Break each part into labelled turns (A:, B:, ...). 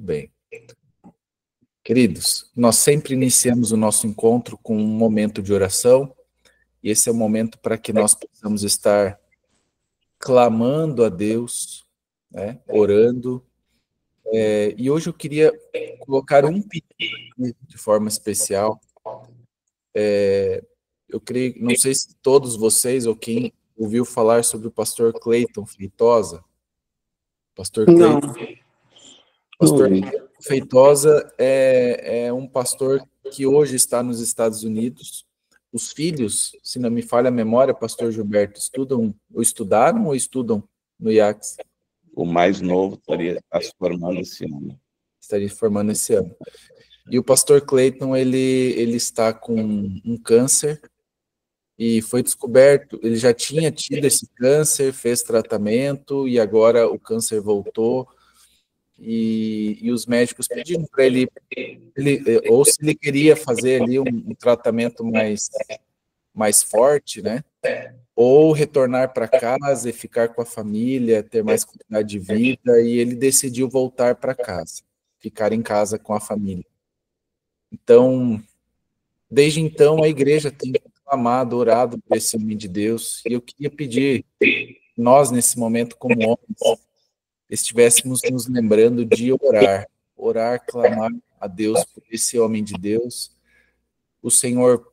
A: bem. Queridos, nós sempre iniciamos o nosso encontro com um momento de oração, e esse é o momento para que nós possamos estar clamando a Deus, né, orando. E hoje eu queria colocar um pedido aqui de forma especial. Eu creio, não sei se todos vocês ou quem ouviu falar sobre o pastor Cleiton Feitosa. Pastor
B: Não.
A: Cleiton. Pastor Feitosa é um pastor que hoje está nos Estados Unidos. Os filhos, se não me falha a memória, pastor Gilberto, estudaram ou estudam no IACS?
B: O mais novo estaria se formando esse ano.
A: Estaria formando esse ano. E o pastor Cleiton, ele está com um câncer e foi descoberto, ele já tinha tido esse câncer, fez tratamento e agora o câncer voltou. E os médicos pediram para ele, ou se ele queria fazer ali um tratamento mais forte, né? Ou retornar para casa e ficar com a família, ter mais qualidade de vida, e ele decidiu voltar para casa, ficar em casa com a família. Então, desde então, a igreja tem clamado, orado por esse homem de Deus, e eu queria pedir, nós, nesse momento, como homens, estivéssemos nos lembrando de orar, clamar a Deus por esse homem de Deus. O Senhor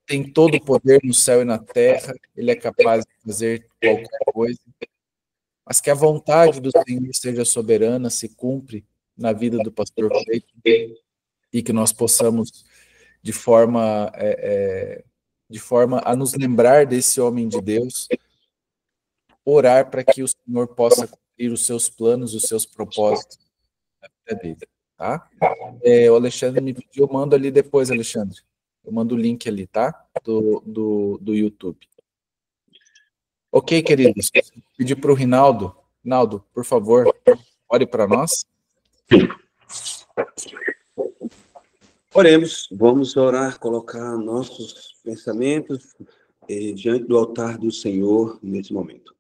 A: tem todo o poder no céu e na terra, Ele é capaz de fazer qualquer coisa, mas que a vontade do Senhor seja soberana, se cumpre na vida do pastor Cleiton, e que nós possamos, de forma a nos lembrar desse homem de Deus, orar para que o Senhor possa cumprir os seus planos, os seus propósitos na vida dele, tá? O Alexandre me pediu, eu mando ali depois, Alexandre. Eu mando o link ali, tá? Do YouTube. Ok, queridos. Pedir para o Rinaldo. Rinaldo, por favor, ore para nós.
C: Oremos, vamos orar, colocar nossos pensamentos diante do altar do Senhor nesse momento.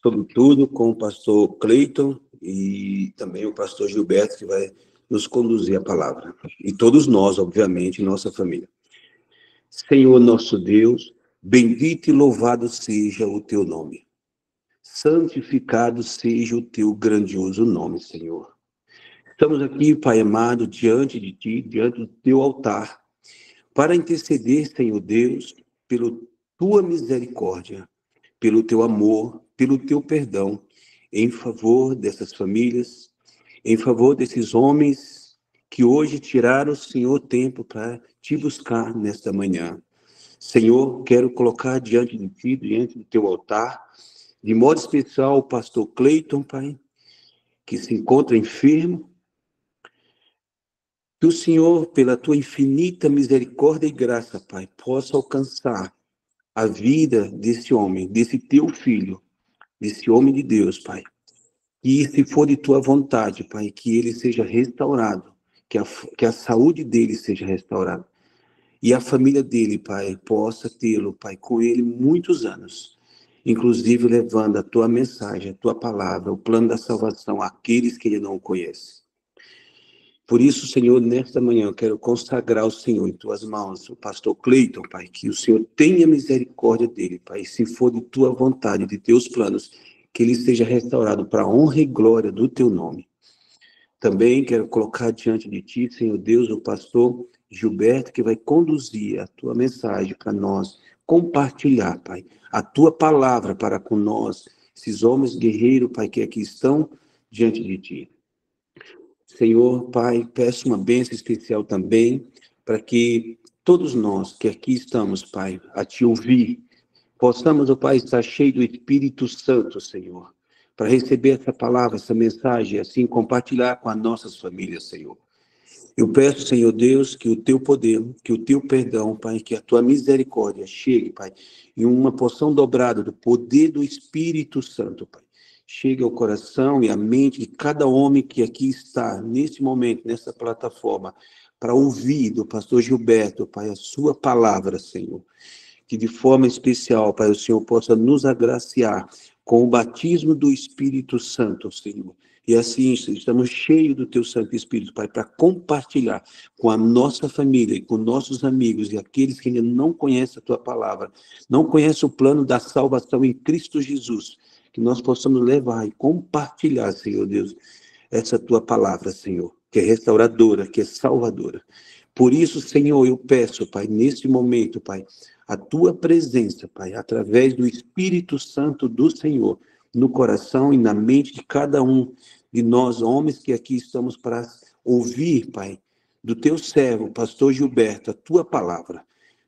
C: Sobretudo com o pastor Cleiton e também o pastor Gilberto, que vai nos conduzir a palavra. E todos nós, obviamente, nossa família. Senhor nosso Deus, bendito e louvado seja o teu nome. Santificado seja o teu grandioso nome, Senhor. Estamos aqui, Pai amado, diante de ti, diante do teu altar, para interceder, Senhor Deus, pela tua misericórdia, pelo teu amor, pelo teu perdão, em favor dessas famílias, em favor desses homens que hoje tiraram, Senhor, tempo para te buscar nesta manhã. Senhor, quero colocar diante de ti, diante do teu altar, de modo especial o pastor Cleiton, Pai, que se encontra enfermo. Que o Senhor, pela tua infinita misericórdia e graça, Pai, possa alcançar a vida desse homem, desse teu filho, desse homem de Deus, Pai. E se for de tua vontade, Pai, que ele seja restaurado, que a saúde dele seja restaurada. E a família dele, Pai, possa tê-lo, Pai, com ele muitos anos. Inclusive levando a tua mensagem, a tua palavra, o plano da salvação àqueles que ele não conhece. Por isso, Senhor, nesta manhã eu quero consagrar o Senhor em tuas mãos, o pastor Cleiton, Pai, que o Senhor tenha misericórdia dele, Pai, se for de tua vontade, de teus planos, que ele seja restaurado para a honra e glória do teu nome. Também quero colocar diante de ti, Senhor Deus, o pastor Gilberto, que vai conduzir a tua mensagem para nós, compartilhar, Pai, a tua palavra para com nós, esses homens guerreiros, Pai, que aqui estão diante de ti. Senhor, Pai, peço uma bênção especial também para que todos nós que aqui estamos, Pai, a te ouvir, possamos, ó Pai, estar cheio do Espírito Santo, Senhor, para receber essa palavra, essa mensagem, assim compartilhar com as nossas famílias, Senhor. Eu peço, Senhor Deus, que o teu poder, que o teu perdão, Pai, que a tua misericórdia chegue, Pai, em uma porção dobrada do poder do Espírito Santo, Pai. Chegue ao coração e à mente de cada homem que aqui está, nesse momento, nessa plataforma, para ouvir do pastor Gilberto, Pai, a sua palavra, Senhor. Que de forma especial, Pai, o Senhor possa nos agraciar com o batismo do Espírito Santo, Senhor. E assim, estamos cheios do Teu Santo Espírito, Pai, para compartilhar com a nossa família e com nossos amigos e aqueles que ainda não conhecem a Tua palavra, não conhecem o plano da salvação em Cristo Jesus, que nós possamos levar e compartilhar, Senhor Deus, essa Tua palavra, Senhor, que é restauradora, que é salvadora. Por isso, Senhor, eu peço, Pai, nesse momento, Pai, a Tua presença, Pai, através do Espírito Santo do Senhor, no coração e na mente de cada um de nós, homens que aqui estamos para ouvir, Pai, do Teu servo, pastor Gilberto, a Tua palavra.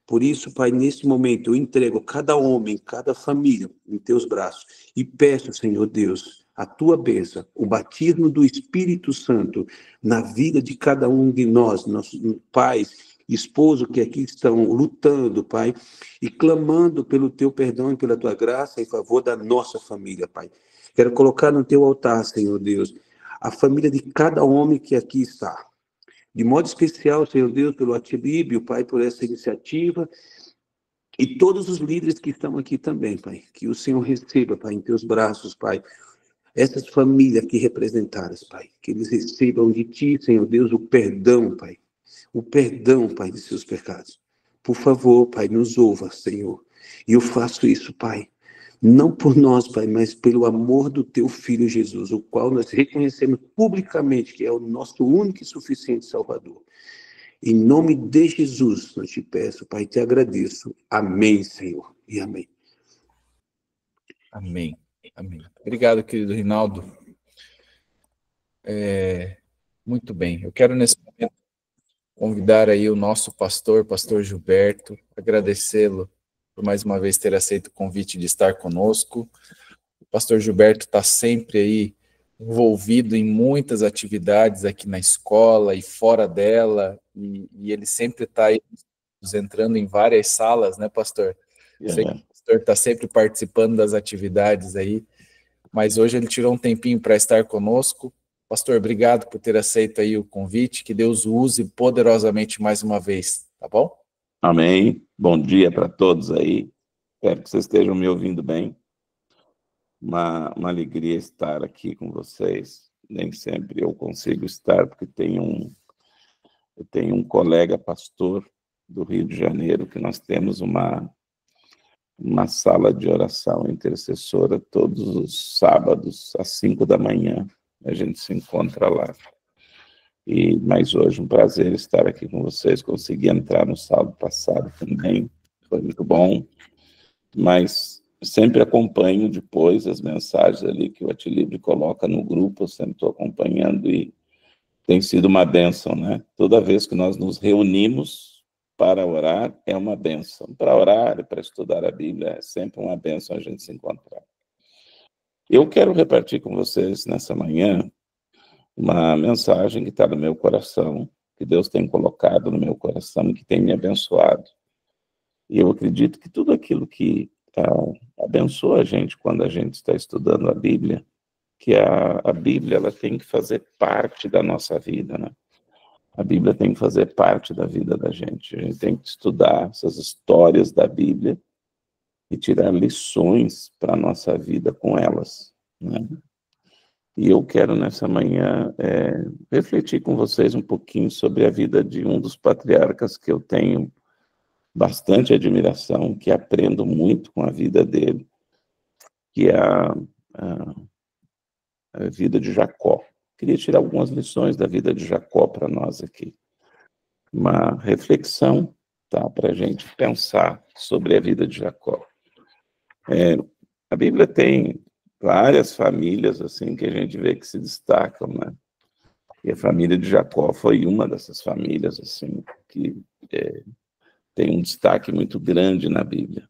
C: Por isso, Pai, nesse momento eu entrego cada homem, cada família em Teus braços e peço, Senhor Deus, a Tua bênção, o batismo do Espírito Santo na vida de cada um de nós, nossos pais, esposo que aqui estão lutando, Pai, e clamando pelo Teu perdão e pela Tua graça em favor da nossa família, Pai. Quero colocar no Teu altar, Senhor Deus, a família de cada homem que aqui está. De modo especial, Senhor Deus, pelo Atilíbio, Pai, por essa iniciativa, e todos os líderes que estão aqui também, Pai. Que o Senhor receba, Pai, em Teus braços, Pai, essas famílias aqui representadas, Pai. Que eles recebam de Ti, Senhor Deus, o perdão, Pai. O perdão, Pai, de seus pecados. Por favor, Pai, nos ouva, Senhor. E eu faço isso, Pai, não por nós, Pai, mas pelo amor do Teu Filho Jesus, o qual nós reconhecemos publicamente que é o nosso único e suficiente Salvador. Em nome de Jesus, eu te peço, Pai, te agradeço. Amém, Senhor, e amém.
A: Amém. Amém. Obrigado, querido Rinaldo. Muito bem. Eu quero, nesse momento, convidar aí o nosso pastor Gilberto, agradecê-lo por mais uma vez ter aceito o convite de estar conosco. O pastor Gilberto está sempre aí envolvido em muitas atividades aqui na escola e fora dela, e ele sempre está aí nos entrando em várias salas, né, pastor? Sei que o pastor está sempre participando das atividades aí, mas hoje ele tirou um tempinho para estar conosco. Pastor, obrigado por ter aceito aí o convite, que Deus o use poderosamente mais uma vez, tá bom?
B: Amém. Bom dia para todos aí. Espero que vocês estejam me ouvindo bem. Uma alegria estar aqui com vocês. Nem sempre eu consigo estar, porque eu tenho um colega pastor do Rio de Janeiro, que nós temos uma sala de oração intercessora todos os sábados, às 5 da manhã. A gente se encontra lá. Mas hoje, um prazer estar aqui com vocês. Consegui entrar no sábado passado também, foi muito bom. Mas sempre acompanho depois as mensagens ali que o Atilíbio coloca no grupo, eu sempre estou acompanhando e tem sido uma bênção, né? Toda vez que nós nos reunimos para orar, é uma bênção. Para orar e para estudar a Bíblia, é sempre uma bênção a gente se encontrar. Eu quero repartir com vocês nessa manhã uma mensagem que está no meu coração, que Deus tem colocado no meu coração, que tem me abençoado. E eu acredito que tudo aquilo que abençoa a gente quando a gente está estudando a Bíblia, que a Bíblia ela tem que fazer parte da nossa vida, né? A Bíblia tem que fazer parte da vida da gente. A gente tem que estudar essas histórias da Bíblia e tirar lições para a nossa vida com elas, né? E eu quero, nessa manhã, refletir com vocês um pouquinho sobre a vida de um dos patriarcas que eu tenho bastante admiração, que aprendo muito com a vida dele, que é a vida de Jacó. Queria tirar algumas lições da vida de Jacó para nós aqui. Uma reflexão, tá, para a gente pensar sobre a vida de Jacó. A Bíblia tem várias famílias assim que a gente vê que se destacam, né? E a família de Jacó foi uma dessas famílias assim que tem um destaque muito grande na Bíblia.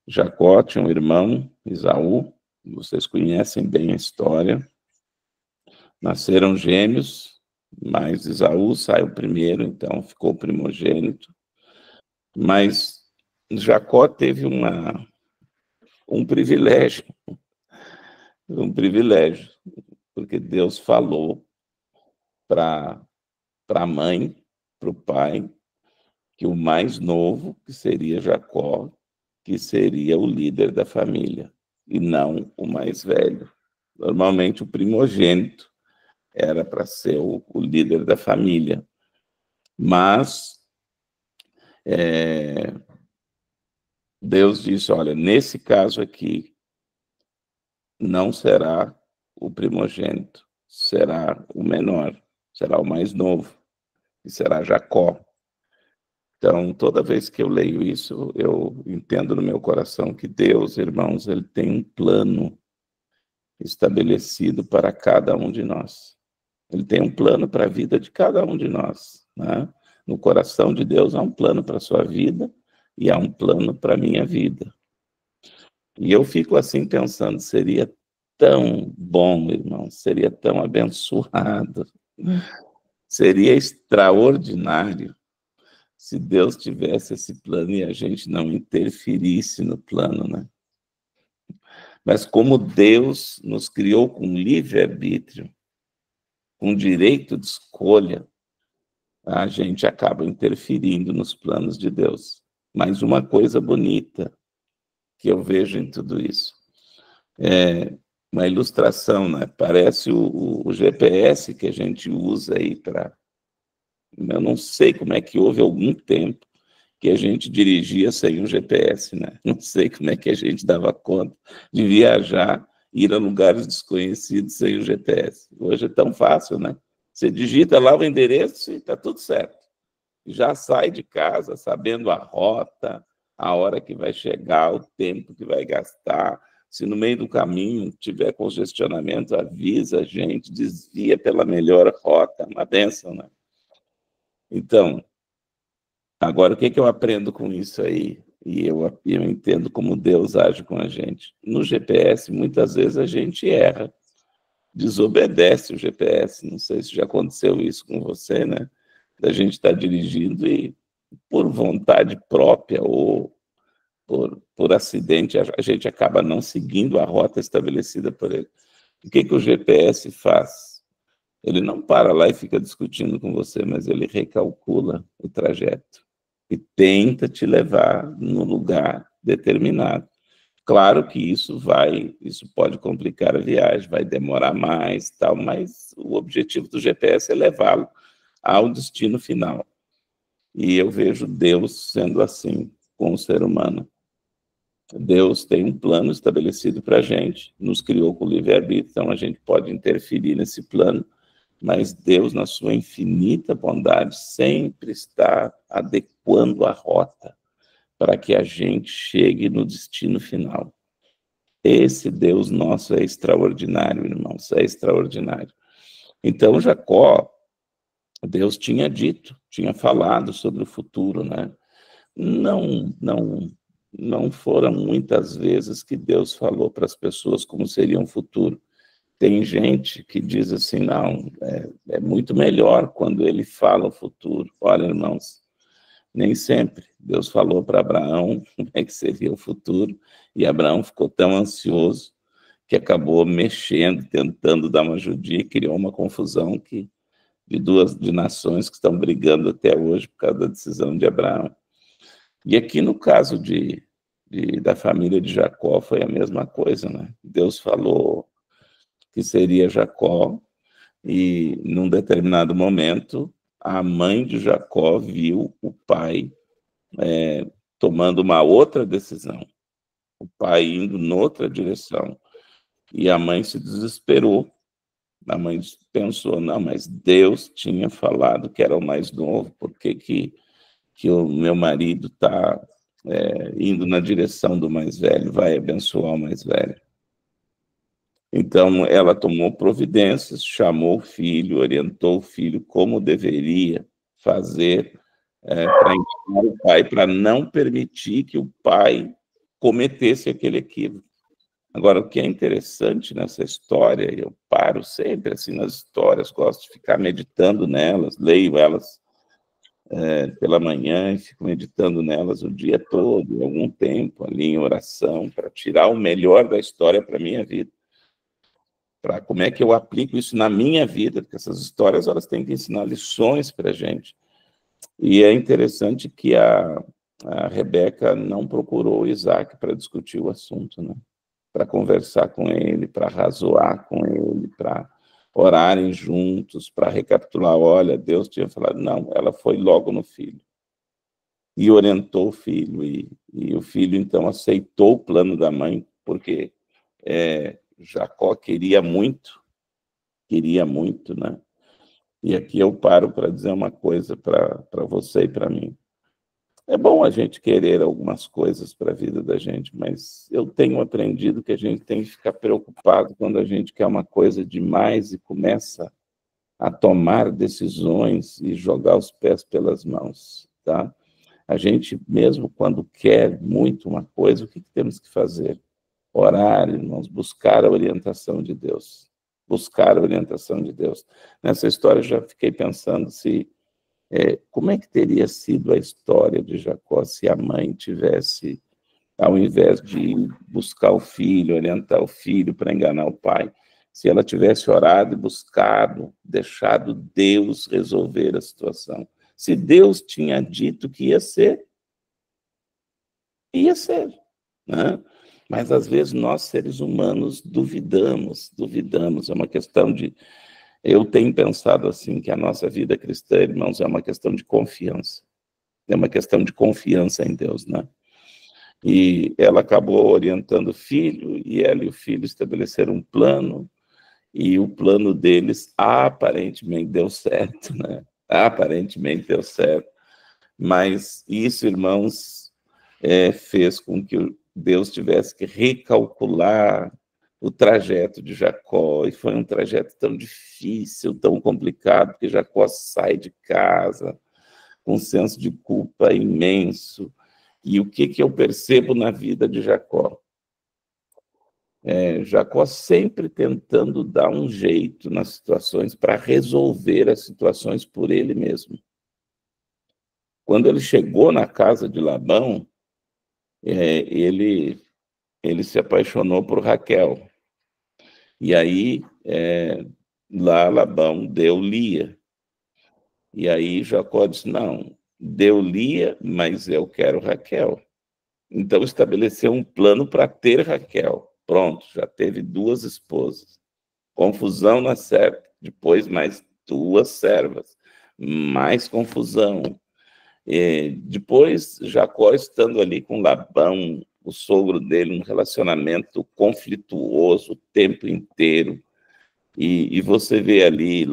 B: Jacó tinha um irmão, Esaú, vocês conhecem bem a história. Nasceram gêmeos, mas Esaú saiu primeiro, então ficou primogênito. Mas Jacó teve um privilégio, porque Deus falou para a mãe, para o pai, que o mais novo, que seria Jacó, que seria o líder da família. e não o mais velho. Normalmente, o primogênito era para ser o líder da família. Mas Deus disse, olha, nesse caso aqui, não será o primogênito, será o menor, será o mais novo, e será Jacó. Então, toda vez que eu leio isso, eu entendo no meu coração que Deus, irmãos, ele tem um plano estabelecido para cada um de nós. Ele tem um plano para a vida de cada um de nós, né? No coração de Deus há um plano para a sua vida e há um plano para a minha vida. E eu fico assim pensando, seria tão bom, irmão, seria tão abençoado, seria extraordinário se Deus tivesse esse plano e a gente não interferisse no plano, né? Mas como Deus nos criou com livre-arbítrio, com direito de escolha, a gente acaba interferindo nos planos de Deus. Mas uma coisa bonita que eu vejo em tudo isso é uma ilustração, né? Parece o GPS que a gente usa aí para... Eu não sei como é que houve algum tempo que a gente dirigia sem um GPS, né? Não sei como é que a gente dava conta de viajar, ir a lugares desconhecidos sem o GPS. Hoje é tão fácil, né? Você digita lá o endereço e está tudo certo. Já sai de casa sabendo a rota, a hora que vai chegar, o tempo que vai gastar. Se no meio do caminho tiver congestionamento, avisa a gente, desvia pela melhor rota. Uma bênção, né? Então, agora, o que eu aprendo com isso aí? E eu entendo como Deus age com a gente. No GPS, muitas vezes a gente erra, desobedece o GPS. Não sei se já aconteceu isso com você, né? Da gente estar dirigindo e, por vontade própria ou por acidente, a gente acaba não seguindo a rota estabelecida por ele. O que o GPS faz? Ele não para lá e fica discutindo com você, mas ele recalcula o trajeto e tenta te levar no lugar determinado. Claro que isso pode complicar a viagem, vai demorar mais, tal, mas o objetivo do GPS é levá-lo ao destino final. E eu vejo Deus sendo assim com o ser humano. Deus tem um plano estabelecido para a gente, nos criou com livre-arbítrio, então a gente pode interferir nesse plano, mas Deus, na sua infinita bondade, sempre está adequando a rota para que a gente chegue no destino final. Esse Deus nosso é extraordinário, irmãos, é extraordinário. Então, Jacó, Deus tinha dito, tinha falado sobre o futuro, né? Não foram muitas vezes que Deus falou para as pessoas como seria um futuro. Tem gente que diz assim, não, é muito melhor quando ele fala o futuro. Olha, irmãos, nem sempre. Deus falou para Abraão como é que seria o futuro, e Abraão ficou tão ansioso que acabou mexendo, tentando dar uma judia, e criou uma confusão de nações que estão brigando até hoje por causa da decisão de Abraão. E aqui no caso da família de Jacó foi a mesma coisa, né? Deus falou que seria Jacó, e num determinado momento a mãe de Jacó viu o pai tomando uma outra decisão, o pai indo noutra direção, e a mãe se desesperou. A mãe pensou, não, mas Deus tinha falado que era o mais novo, por que o meu marido está indo na direção do mais velho, vai abençoar o mais velho? Então, ela tomou providências, chamou o filho, orientou o filho como deveria fazer para ensinar o pai, para não permitir que o pai cometesse aquele equívoco. Agora, o que é interessante nessa história, eu paro sempre assim nas histórias, gosto de ficar meditando nelas, leio elas pela manhã e fico meditando nelas o dia todo, algum tempo ali em oração, para tirar o melhor da história para a minha vida. Para como é que eu aplico isso na minha vida, porque essas histórias elas têm que ensinar lições para a gente. E é interessante que a Rebeca não procurou Isaac para discutir o assunto, né? para conversar com ele, para razoar com ele, para orarem juntos, para recapitular, olha, Deus tinha falado, não, ela foi logo no filho. E orientou o filho, e o filho, então, aceitou o plano da mãe, porque Jacó queria muito, né? E aqui eu paro para dizer uma coisa para você e para mim. É bom a gente querer algumas coisas para a vida da gente, mas eu tenho aprendido que a gente tem que ficar preocupado quando a gente quer uma coisa demais e começa a tomar decisões e jogar os pés pelas mãos, tá? A gente, mesmo quando quer muito uma coisa, o que temos que fazer? Orar, irmãos, buscar a orientação de Deus. Buscar a orientação de Deus. Nessa história eu já fiquei pensando como é que teria sido a história de Jacó se a mãe tivesse, ao invés de ir buscar o filho, orientar o filho para enganar o pai, se ela tivesse orado e buscado, deixado Deus resolver a situação. Se Deus tinha dito que ia ser, né? Mas às vezes nós, seres humanos, duvidamos, é uma questão de... Eu tenho pensado assim, que a nossa vida cristã, irmãos, é uma questão de confiança. É uma questão de confiança em Deus, né? E ela acabou orientando o filho, e ela e o filho estabeleceram um plano, e o plano deles aparentemente deu certo, né? Aparentemente deu certo. Mas isso, irmãos, fez com que Deus tivesse que recalcular o trajeto de Jacó, e foi um trajeto tão difícil, tão complicado, porque Jacó sai de casa com um senso de culpa imenso. E o que eu percebo na vida de Jacó? Jacó sempre tentando dar um jeito nas situações, para resolver as situações por ele mesmo. Quando ele chegou na casa de Labão, ele se apaixonou por Raquel. E aí, lá Labão deu Lia. E aí Jacó disse, não, deu Lia, mas eu quero Raquel. Então estabeleceu um plano para ter Raquel. Pronto, já teve 2 esposas. Confusão na cerca, depois mais 2 servas. Mais confusão. Depois, Jacó estando ali com Labão, o sogro dele, um relacionamento conflituoso o tempo inteiro. E você vê ali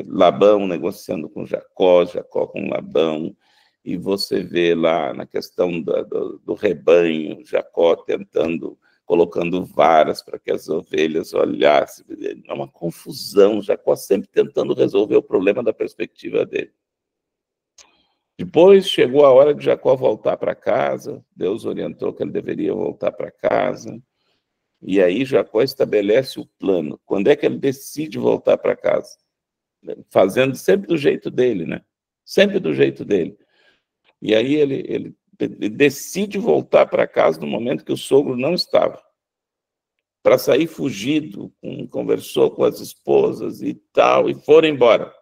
B: Labão negociando com Jacó, Jacó com Labão, e você vê lá na questão do rebanho, Jacó colocando varas para que as ovelhas olhassem. É uma confusão, Jacó sempre tentando resolver o problema da perspectiva dele. Depois chegou a hora de Jacó voltar para casa, Deus orientou que ele deveria voltar para casa, e aí Jacó estabelece o plano. Quando é que ele decide voltar para casa? Fazendo sempre do jeito dele, né? Sempre do jeito dele. E aí ele decide voltar para casa no momento que o sogro não estava. Para sair fugido, conversou com as esposas e tal, e foram embora.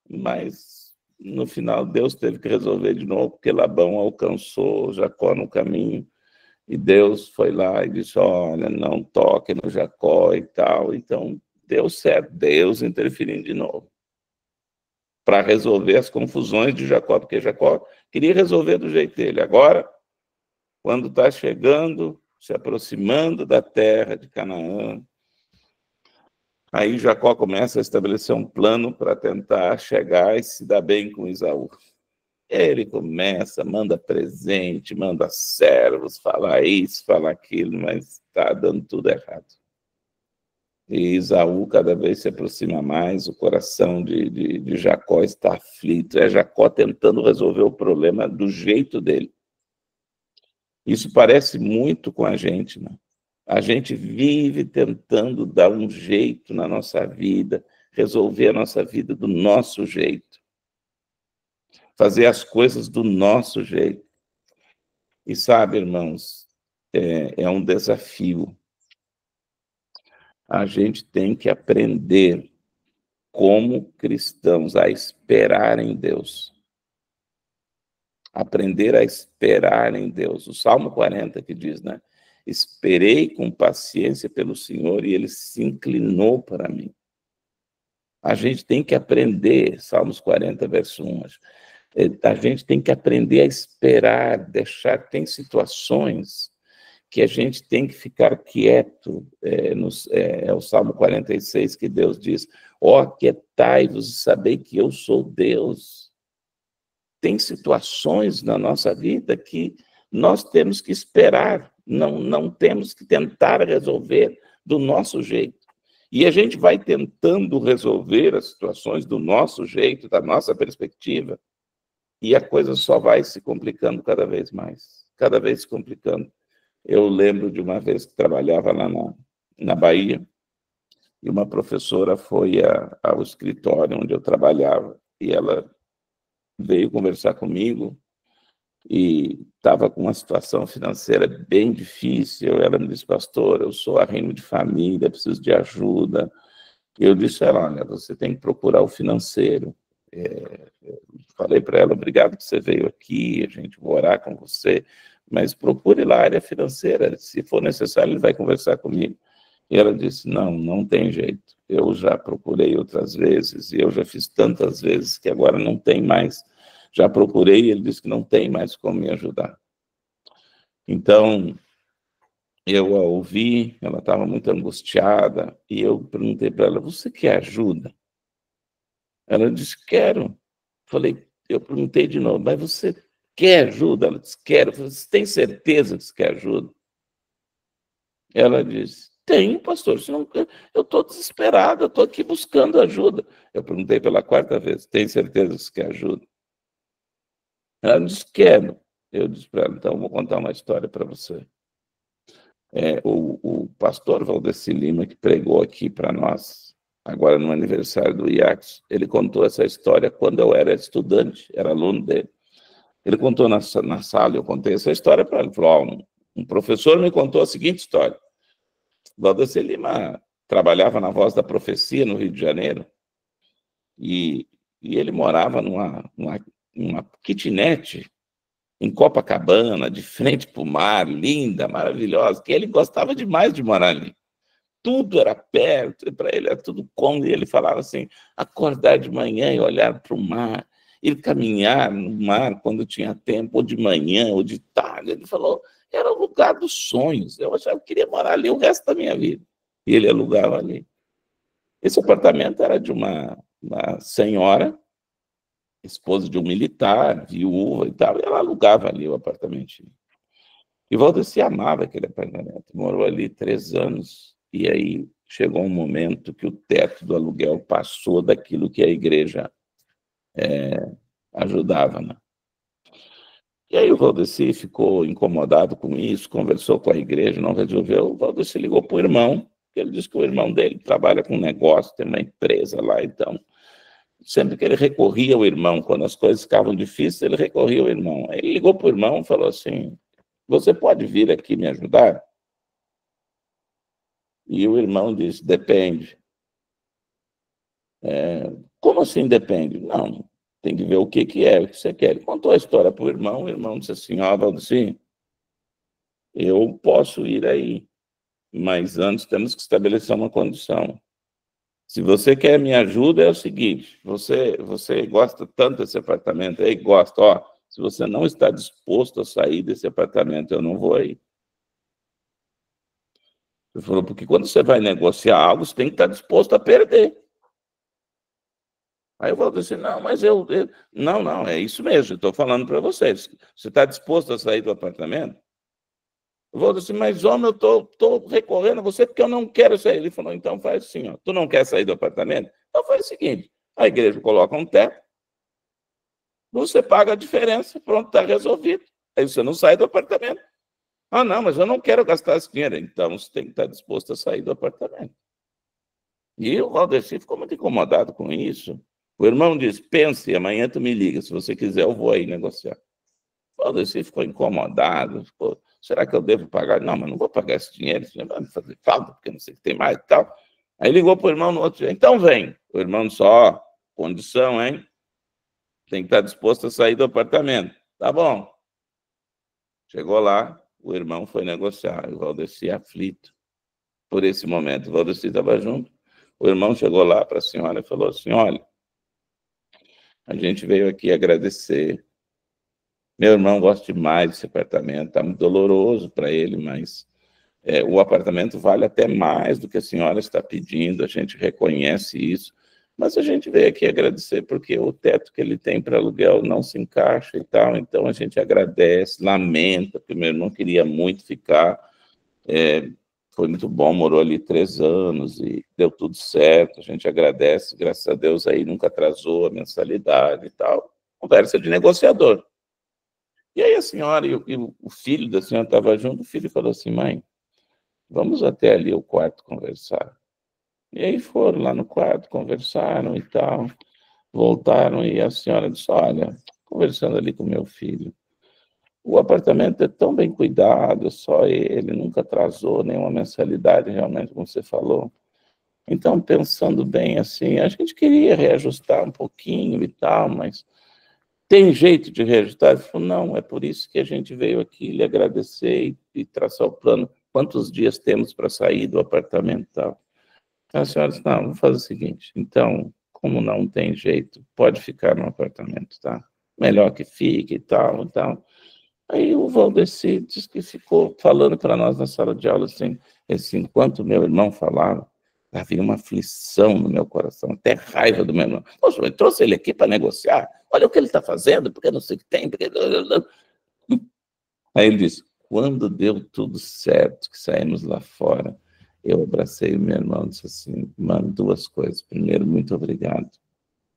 B: Mas no final Deus teve que resolver de novo, porque Labão alcançou Jacó no caminho, e Deus foi lá e disse, olha, não toque no Jacó e tal. Então deu certo, Deus interferindo de novo para resolver as confusões de Jacó, porque Jacó queria resolver do jeito dele. Agora, quando está chegando, se aproximando da terra de Canaã, aí Jacó começa a estabelecer um plano para tentar chegar e se dar bem com Esaú. Ele começa, manda presente, manda servos, fala isso, fala aquilo, mas está dando tudo errado. E Esaú cada vez se aproxima mais, o coração de Jacó está aflito. É Jacó tentando resolver o problema do jeito dele. Isso parece muito com a gente, né? A gente vive tentando dar um jeito na nossa vida, resolver a nossa vida do nosso jeito, fazer as coisas do nosso jeito. E sabe, irmãos, é um desafio. A gente tem que aprender, como cristãos, a esperar em Deus. Aprender a esperar em Deus. O Salmo 40 que diz, né? esperei com paciência pelo Senhor e Ele se inclinou para mim. A gente tem que aprender, Salmos 40, verso 1, a gente tem que aprender a esperar, tem situações que a gente tem que ficar quieto. É o Salmo 46 que Deus diz, quietai-vos e sabei que eu sou Deus. Tem situações na nossa vida que nós temos que esperar, não temos que tentar resolver do nosso jeito. E a gente vai tentando resolver as situações do nosso jeito, da nossa perspectiva, e a coisa só vai se complicando cada vez mais, cada vez se complicando. Eu lembro de uma vez que trabalhava lá na Bahia, e uma professora foi ao escritório onde eu trabalhava, e ela veio conversar comigo, e estava com uma situação financeira bem difícil. Ela me disse, pastor, eu sou arrimo de família, preciso de ajuda. Eu disse a ela, olha, você tem que procurar o financeiro. Falei para ela, obrigado que você veio aqui, a gente vai orar com você, mas procure lá a área financeira, se for necessário ele vai conversar comigo. E ela disse, não tem jeito, eu já procurei outras vezes, e eu já fiz tantas vezes que agora não tem mais. Já procurei e ele disse que não tem mais como me ajudar. Então, eu a ouvi, ela estava muito angustiada, e eu perguntei para ela, você quer ajuda? Ela disse, quero. Eu perguntei de novo, mas você quer ajuda? Ela disse, quero. Eu falei, você tem certeza que você quer ajuda? Ela disse, tenho, pastor, eu estou desesperada, eu estou aqui buscando ajuda. Eu perguntei pela 4ª vez, tem certeza que você quer ajuda? Ela disse, quero. Eu disse para ela, então, vou contar uma história para você. O pastor Valdeci Lima, que pregou aqui para nós, agora no aniversário do IACS, ele contou essa história quando eu era estudante, era aluno dele. Ele contou na sala, eu contei essa história para ele. Ele falou, um professor me contou a seguinte história. Valdeci Lima trabalhava na Voz da Profecia, no Rio de Janeiro, e ele morava numa kitnet em Copacabana, de frente para o mar, linda, maravilhosa, que ele gostava demais de morar ali. Tudo era perto, para ele era tudo cômodo, e ele falava assim, acordar de manhã e olhar para o mar, ir caminhar no mar quando tinha tempo, ou de manhã, ou de tarde. Ele falou, era o lugar dos sonhos, eu achava que queria morar ali o resto da minha vida. E ele alugava ali. Esse apartamento era de uma senhora, esposa de um militar, viúva e tal, e ela alugava ali o apartamento. E Valdeci amava aquele apartamento, morou ali 3 anos, e aí chegou um momento que o teto do aluguel passou daquilo que a igreja ajudava, né? E aí o Valdeci ficou incomodado com isso, conversou com a igreja, não resolveu. O Valdeci ligou para o irmão, ele disse que o irmão dele trabalha com negócio, tem uma empresa lá, então sempre que ele recorria ao irmão, quando as coisas ficavam difíceis, ele recorria ao irmão. Aí ele ligou para o irmão e falou assim, você pode vir aqui me ajudar? E o irmão disse, depende. Como assim depende? Não, tem que ver o que é, o que você quer. Ele contou a história para o irmão disse assim, Valdeci, eu posso ir aí, mas antes temos que estabelecer uma condição. Se você quer minha ajuda, é o seguinte, você gosta tanto desse apartamento aí, gosta, se você não está disposto a sair desse apartamento, eu não vou aí. Ele falou, porque quando você vai negociar algo, você tem que estar disposto a perder. Aí eu falei assim, não, mas não, é isso mesmo, estou falando para vocês. Você está disposto a sair do apartamento? Eu falei assim, mas homem, eu estou recorrendo a você porque eu não quero sair. Ele falou, então faz assim, tu não quer sair do apartamento? Então faz o seguinte, a igreja coloca um teto, você paga a diferença, pronto, está resolvido. Aí você não sai do apartamento. Ah, não, mas eu não quero gastar esse dinheiro. Então você tem que estar disposto a sair do apartamento. E o Valdeci ficou muito incomodado com isso. O irmão disse, pense, amanhã tu me liga, se você quiser eu vou aí negociar. O Valdeci ficou incomodado, será que eu devo pagar? Não, mas não vou pagar esse dinheiro, isso vai me fazer falta, porque não sei o que tem mais e tal. Aí ligou para o irmão no outro dia, então vem. O irmão disse, condição, hein? Tem que estar disposto a sair do apartamento. Tá bom. Chegou lá, o irmão foi negociar, o Valdeci aflito por esse momento. O Valdeci estava junto, o irmão chegou lá para a senhora e falou assim, olha, a gente veio aqui agradecer, meu irmão gosta demais desse apartamento, está muito doloroso para ele, mas o apartamento vale até mais do que a senhora está pedindo, a gente reconhece isso, mas a gente veio aqui agradecer porque o teto que ele tem para aluguel não se encaixa e tal, então a gente agradece, lamenta, porque meu irmão queria muito ficar, foi muito bom, morou ali 3 anos e deu tudo certo, a gente agradece, graças a Deus aí nunca atrasou a mensalidade e tal, conversa de negociador. E aí a senhora e o filho da senhora estavam junto, o filho falou assim, mãe, vamos até ali o quarto conversar. E aí foram lá no quarto, conversaram e tal, voltaram e a senhora disse, olha, conversando ali com meu filho, o apartamento é tão bem cuidado, só ele, nunca atrasou nenhuma mensalidade, realmente, como você falou. Então, pensando bem assim, a gente queria reajustar um pouquinho e tal, mas tem jeito de reajustar? Ele falou, não, é por isso que a gente veio aqui lhe agradecer e traçar o plano. Quantos dias temos para sair do apartamento e tal? A senhora disse, não, vamos fazer o seguinte, então, como não tem jeito, pode ficar no apartamento, tá? Melhor que fique e tal, e tal. Aí o Valdeci disse que ficou falando para nós na sala de aula, assim, enquanto meu irmão falava, havia uma aflição no meu coração, até raiva do meu irmão. Poxa, eu trouxe ele aqui para negociar, olha o que ele está fazendo, porque não sei o que tem, porque... Aí ele disse, quando deu tudo certo, que saímos lá fora, eu abracei o meu irmão e disse assim, mano, 2 coisas. Primeiro, muito obrigado.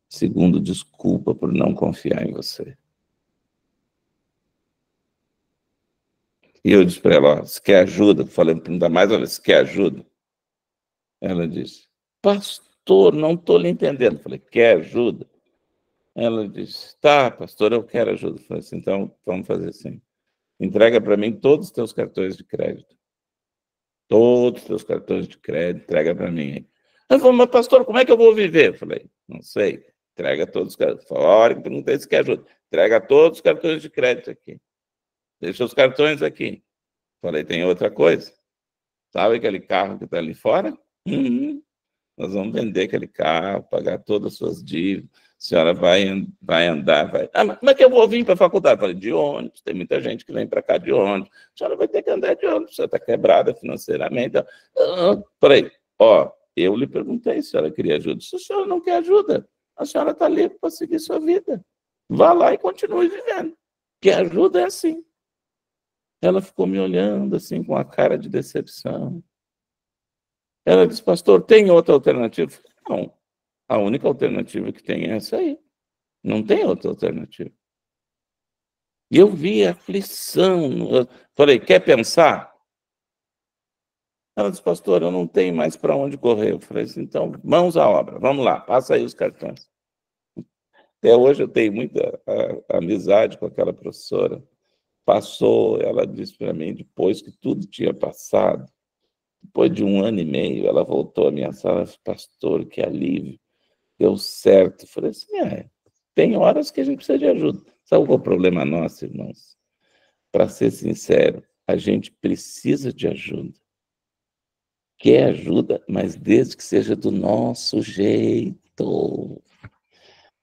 B: Segundo, desculpa por não confiar em você. E eu disse para ela, ó, você quer ajuda? Falei, ainda mais uma vez, você quer ajuda? Ela disse, pastor, não estou lhe entendendo. Falei, quer ajuda? Ela disse, tá, pastor, eu quero ajuda. Falei assim, então, vamos fazer assim. Entrega para mim todos os teus cartões de crédito. Todos os teus cartões de crédito, entrega para mim. Ela falou, mas pastor, como é que eu vou viver? Eu falei, não sei. Entrega todos os cartões. A hora que perguntei se quer ajuda. Entrega todos os cartões de crédito aqui. Deixa os cartões aqui. Falei, tem outra coisa. Sabe aquele carro que está ali fora? Nós vamos vender aquele carro, pagar todas as suas dívidas. A senhora vai andar, vai... Ah, mas como é que eu vou vir para a faculdade? Falei, de ônibus, tem muita gente que vem para cá de ônibus. A senhora vai ter que andar de ônibus, você está quebrada financeiramente. Falei, ó, eu lhe perguntei se a senhora queria ajuda. Se a senhora não quer ajuda, a senhora está livre para seguir sua vida. Vá lá e continue vivendo. Que ajuda é assim. Ela ficou me olhando assim com a cara de decepção. Ela disse, pastor, tem outra alternativa? Eu falei, não, a única alternativa que tem é essa aí. Não tem outra alternativa. E eu vi a aflição. Eu falei, quer pensar? Ela disse, pastor, eu não tenho mais para onde correr. Eu falei assim, então, mãos à obra, vamos lá, passa aí os cartões. Até hoje eu tenho muita amizade com aquela professora. Passou, ela disse para mim, depois que tudo tinha passado, depois de 1 ano e meio, ela voltou à minha sala e disse, pastor, que alívio, deu certo. Eu falei assim, tem horas que a gente precisa de ajuda. Sabe qual é o problema nosso, irmãos? Para ser sincero, a gente precisa de ajuda. Quer ajuda, mas desde que seja do nosso jeito.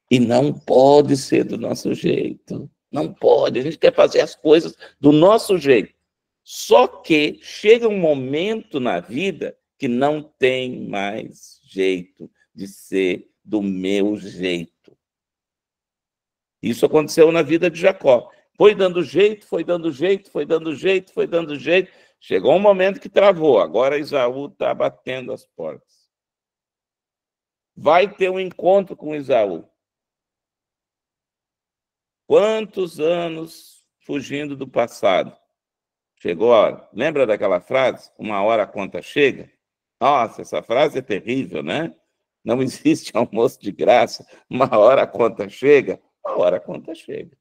B: E não pode ser do nosso jeito. Não pode. A gente quer fazer as coisas do nosso jeito. Só que chega um momento na vida que não tem mais jeito de ser do meu jeito. Isso aconteceu na vida de Jacó. Foi dando jeito, foi dando jeito, foi dando jeito, foi dando jeito. Chegou um momento que travou. Agora Esaú está batendo as portas. Vai ter um encontro com Esaú. Quantos anos fugindo do passado? Chegou a hora. Lembra daquela frase? Uma hora a conta chega? Nossa, essa frase é terrível, né? Não existe almoço de graça. Uma hora a conta chega? Uma hora a conta chega.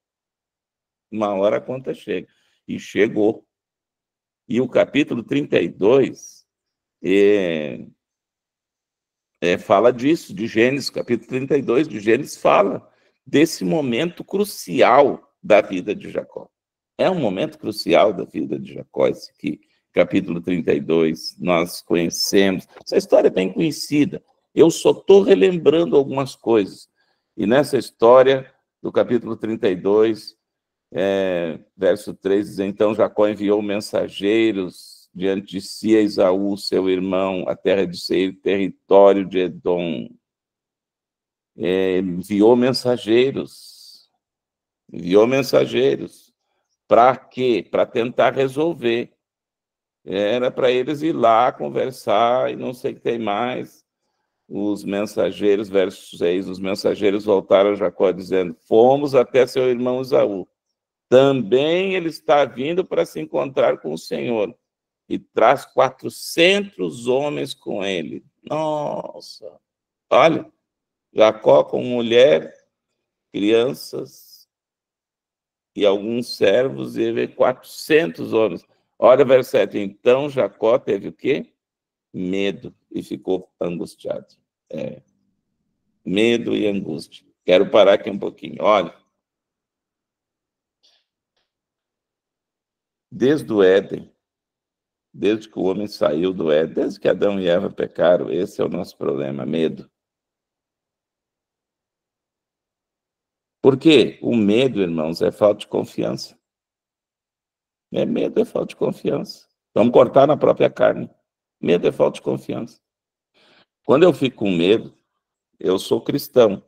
B: Uma hora a conta chega. E chegou. E o capítulo 32 fala disso, de Gênesis. O capítulo 32 de Gênesis fala desse momento crucial da vida de Jacó. É um momento crucial da vida de Jacó, esse aqui, capítulo 32, nós conhecemos. Essa história é bem conhecida. Eu só estou relembrando algumas coisas. E nessa história, do capítulo 32, verso 3, diz: então Jacó enviou mensageiros diante de si a Esaú, seu irmão, a terra de Seir, território de Edom. Enviou mensageiros. Para quê? Para tentar resolver. Era para eles ir lá conversar e não sei o que tem mais. Os mensageiros, verso 6, os mensageiros voltaram a Jacó dizendo: fomos até seu irmão Esaú. Também ele está vindo para se encontrar com o Senhor e traz 400 homens com ele. Nossa! Olha, Jacó com mulher, crianças e alguns servos, e ele 400 homens. Olha o verso 7. Então Jacó teve o quê? Medo e ficou angustiado. Medo e angústia. Quero parar aqui um pouquinho. Olha, desde o Éden, desde que o homem saiu do Éden, desde que Adão e Eva pecaram, esse é o nosso problema, medo. Por quê? O medo, irmãos, é falta de confiança. Medo é falta de confiança. Vamos cortar na própria carne. Medo é falta de confiança. Quando eu fico com medo, eu sou cristão,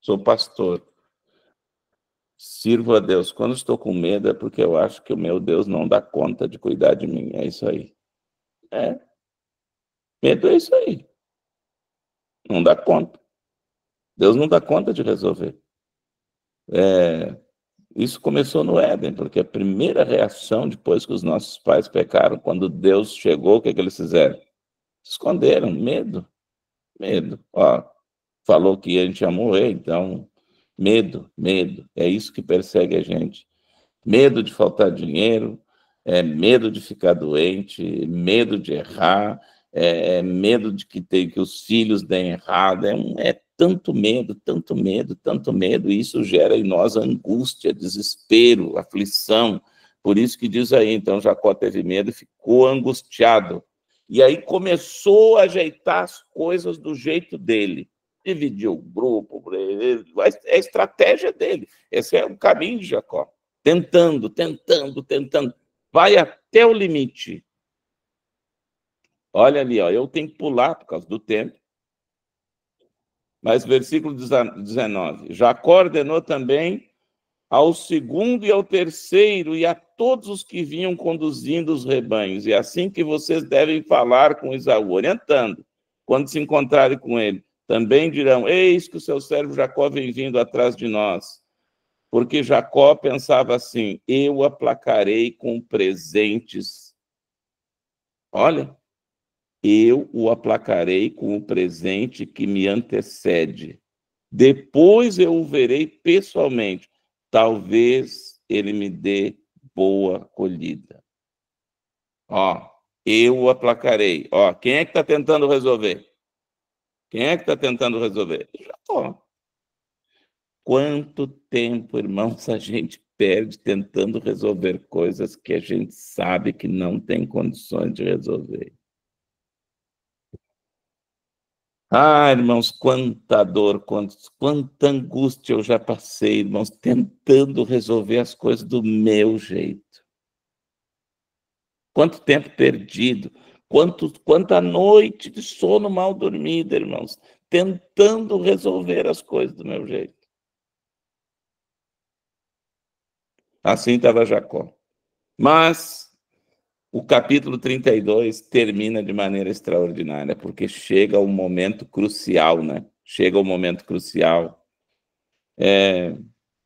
B: sou pastor, sirvo a Deus. Quando estou com medo é porque eu acho que o meu Deus não dá conta de cuidar de mim. É isso aí. Medo é isso aí. Não dá conta. Deus não dá conta de resolver. Isso começou no Éden, porque a primeira reação depois que os nossos pais pecaram, quando Deus chegou, o que eles fizeram? Se esconderam, medo. Falou que a gente ia morrer, então, medo. É isso que persegue a gente. Medo de faltar dinheiro, medo de ficar doente, medo de errar, medo de que os filhos deem errado, tanto medo, e isso gera em nós angústia, desespero, aflição. Por isso que diz aí, então Jacó teve medo e ficou angustiado. E aí começou a ajeitar as coisas do jeito dele. Dividiu o grupo, é a estratégia dele. Esse é o caminho de Jacó. Tentando. Vai até o limite. Olha ali, eu tenho que pular por causa do tempo. Mas versículo 19. Jacó ordenou também ao segundo e ao terceiro e a todos os que vinham conduzindo os rebanhos. E assim que vocês devem falar com Esaú, orientando, quando se encontrarem com ele. Também dirão: eis que o seu servo Jacó vem vindo atrás de nós. Porque Jacó pensava assim: eu o aplacarei com presentes. Olha, eu o aplacarei com o presente que me antecede. Depois eu o verei pessoalmente. Talvez ele me dê boa colhida. Eu o aplacarei. Quem é que está tentando resolver? Jacó. Quanto tempo, irmãos, a gente perde tentando resolver coisas que a gente sabe que não tem condições de resolver. Irmãos, quanta dor, quanta angústia eu já passei, irmãos, tentando resolver as coisas do meu jeito. Quanto tempo perdido, quanta noite de sono mal dormida, irmãos, tentando resolver as coisas do meu jeito. Assim estava Jacó. Mas o capítulo 32 termina de maneira extraordinária, porque chega o momento crucial, né?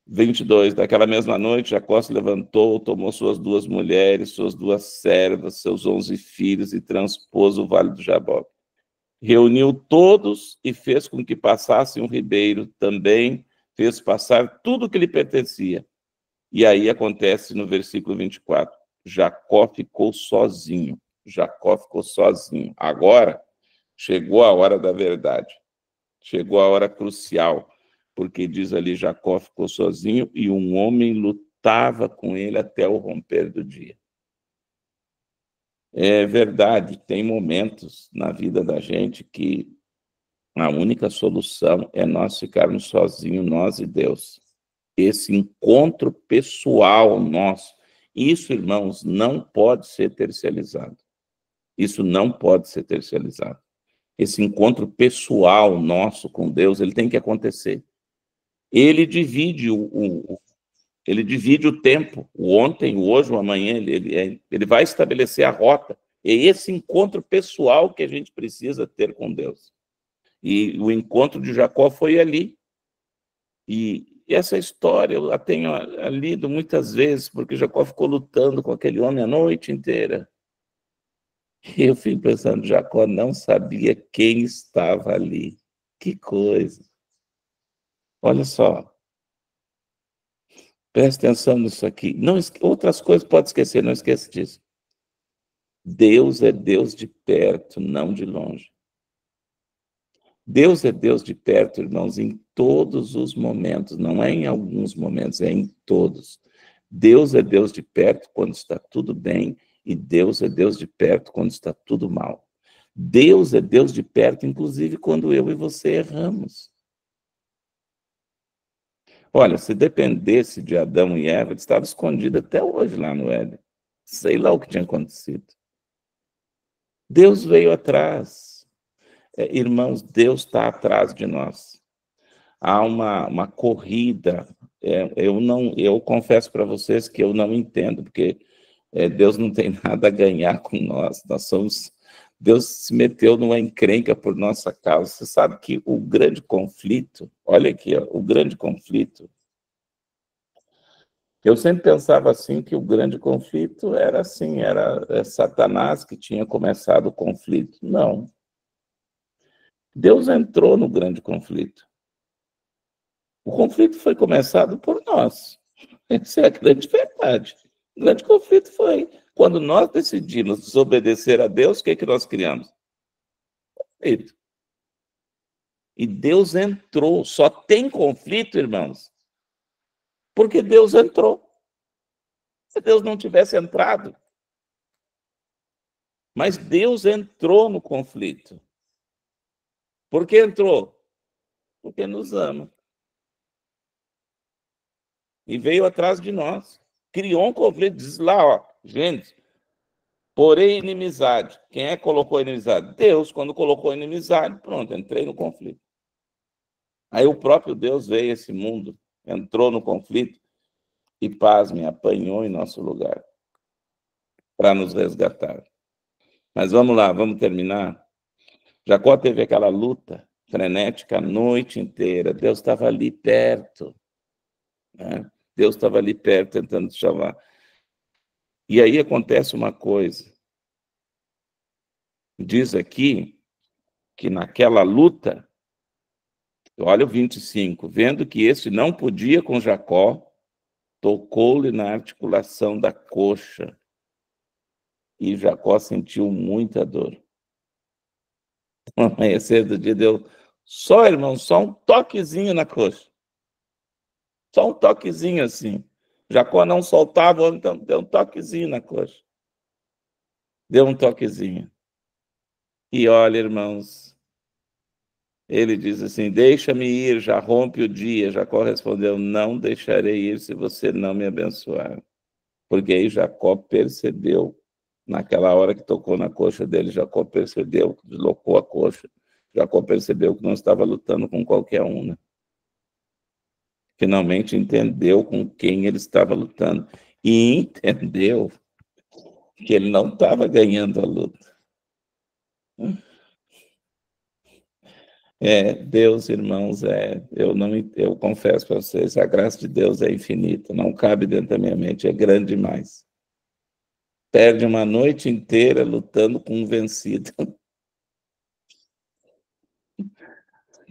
B: 22, daquela mesma noite, Jacó se levantou, tomou suas 2 mulheres, suas 2 servas, seus 11 filhos e transpôs o vale do Jaboque. Reuniu todos e fez com que passassem um ribeiro, também fez passar tudo que lhe pertencia. E aí acontece no versículo 24, Jacó ficou sozinho. Agora chegou a hora da verdade, chegou a hora crucial, porque diz ali, Jacó ficou sozinho e um homem estava com ele até o romper do dia. É verdade, tem momentos na vida da gente que a única solução é nós ficarmos sozinhos, nós e Deus. Esse encontro pessoal nosso, isso, irmãos, não pode ser terceirizado. Isso não pode ser terceirizado. Esse encontro pessoal nosso com Deus, ele tem que acontecer. Ele divide ele divide o tempo, o ontem, o hoje, o amanhã, ele vai estabelecer a rota. É esse encontro pessoal que a gente precisa ter com Deus. E o encontro de Jacó foi ali. E essa história eu a tenho lido muitas vezes, porque Jacó ficou lutando com aquele homem a noite inteira. E eu fico pensando, Jacó não sabia quem estava ali. Que coisa. Olha só. Presta atenção nisso aqui. Não, outras coisas pode esquecer, não esqueça disso. Deus é Deus de perto, não de longe. Deus é Deus de perto, irmãos, em todos os momentos, não é em alguns momentos, é em todos. Deus é Deus de perto quando está tudo bem e Deus é Deus de perto quando está tudo mal. Deus é Deus de perto, inclusive, quando eu e você erramos. Olha, se dependesse de Adão e Eva, estava escondido até hoje lá no Éden. Sei lá o que tinha acontecido. Deus veio atrás. Irmãos, Deus está atrás de nós. Há uma corrida. Eu confesso para vocês que eu não entendo, porque Deus não tem nada a ganhar com nós. Deus se meteu numa encrenca por nossa causa. Você sabe que o grande conflito, olha aqui, ó, o grande conflito. Eu sempre pensava assim, que o grande conflito era assim, era Satanás que tinha começado o conflito. Não. Deus entrou no grande conflito. O conflito foi começado por nós. Essa é a grande verdade. O grande conflito foi quando nós decidimos desobedecer a Deus, o que é que nós criamos? Conflito. E Deus entrou. Só tem conflito, irmãos, porque Deus entrou. Se Deus não tivesse entrado, mas Deus entrou no conflito. Por que entrou? Porque nos ama. E veio atrás de nós. Criou um conflito. Diz lá, ó, gente, porém inimizade. Quem é que colocou inimizade? Deus. Quando colocou inimizade, pronto, entrei no conflito. Aí o próprio Deus veio a esse mundo, entrou no conflito e, pasme, apanhou em nosso lugar para nos resgatar. Mas vamos lá, vamos terminar. Jacó teve aquela luta frenética a noite inteira. Deus estava ali perto, né? Deus estava ali perto tentando te chamar. E aí acontece uma coisa. Diz aqui que naquela luta, olha o 25, vendo que este não podia com Jacó, tocou-lhe na articulação da coxa. E Jacó sentiu muita dor. No amanhecer do dia deu só, irmão, só um toquezinho na coxa. Só um toquezinho assim. Jacó não soltava, então deu um toquezinho na coxa. Deu um toquezinho. E olha, irmãos, ele diz assim, deixa-me ir, já rompe o dia. Jacó respondeu, não deixarei ir se você não me abençoar. Porque aí Jacó percebeu, naquela hora que tocou na coxa dele, Jacó percebeu, deslocou a coxa. Jacó percebeu que não estava lutando com qualquer um, né? Finalmente entendeu com quem ele estava lutando. E entendeu que ele não estava ganhando a luta. Deus, irmãos, eu confesso para vocês, a graça de Deus é infinita, não cabe dentro da minha mente, é grande demais. Perde uma noite inteira lutando com um vencido.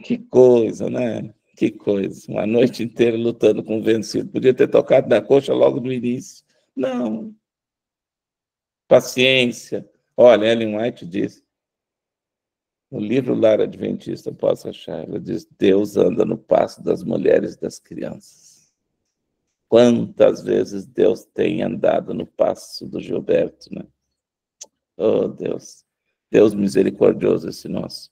B: Que coisa, né? Que coisa. Uma noite inteira lutando com um vencido. Podia ter tocado na coxa logo no início. Não. Paciência. Olha, Ellen White diz, no livro Lar Adventista, eu posso achar, ela diz, Deus anda no passo das mulheres e das crianças. Quantas vezes Deus tem andado no passo do Gilberto, né? Oh, Deus. Deus misericordioso esse nosso.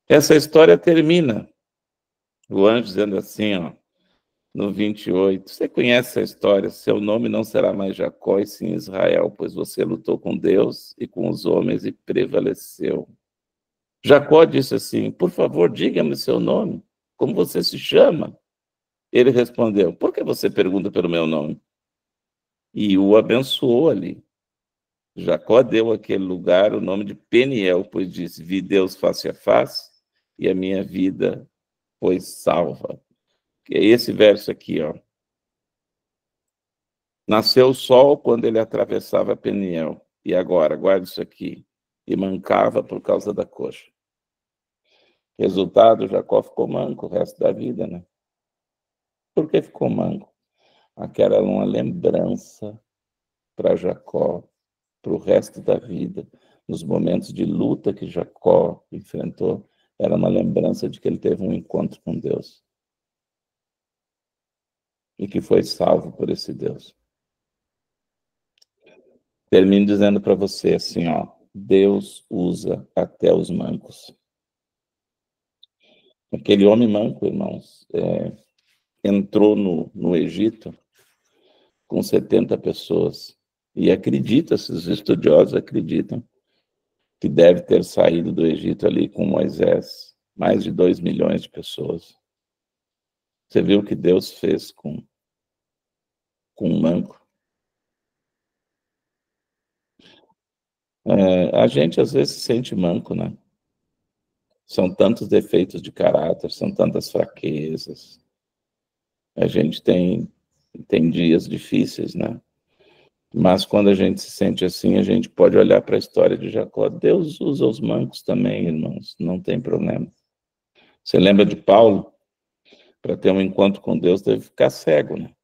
B: Essa história termina. O anjo dizendo assim, ó, no 28. Você conhece essa história? Seu nome não será mais Jacó, e sim Israel, pois você lutou com Deus e com os homens e prevaleceu. Jacó disse assim, por favor, diga-me seu nome. Como você se chama? Ele respondeu, por que você pergunta pelo meu nome? E o abençoou ali. Jacó deu àquele lugar o nome de Peniel, pois disse, vi Deus face a face e a minha vida foi salva. Que é esse verso aqui, ó. Nasceu o sol quando ele atravessava Peniel. E agora, guarda isso aqui. E mancava por causa da coxa. Resultado, Jacó ficou manco o resto da vida, né? Por que ficou manco? Aquela era uma lembrança para Jacó, para o resto da vida. Nos momentos de luta que Jacó enfrentou, era uma lembrança de que ele teve um encontro com Deus. E que foi salvo por esse Deus. Termino dizendo para você assim, ó, Deus usa até os mancos. Aquele homem manco, irmãos, entrou no Egito com 70 pessoas. E os estudiosos acreditam, que deve ter saído do Egito ali com Moisés, mais de 2 milhões de pessoas. Você viu o que Deus fez com um manco? A gente às vezes se sente manco, né? São tantos defeitos de caráter, são tantas fraquezas. A gente tem dias difíceis, né? Mas quando a gente se sente assim, a gente pode olhar para a história de Jacó. Deus usa os mancos também, irmãos, não tem problema. Você lembra de Paulo? Para ter um encontro com Deus, teve que ficar cego, né?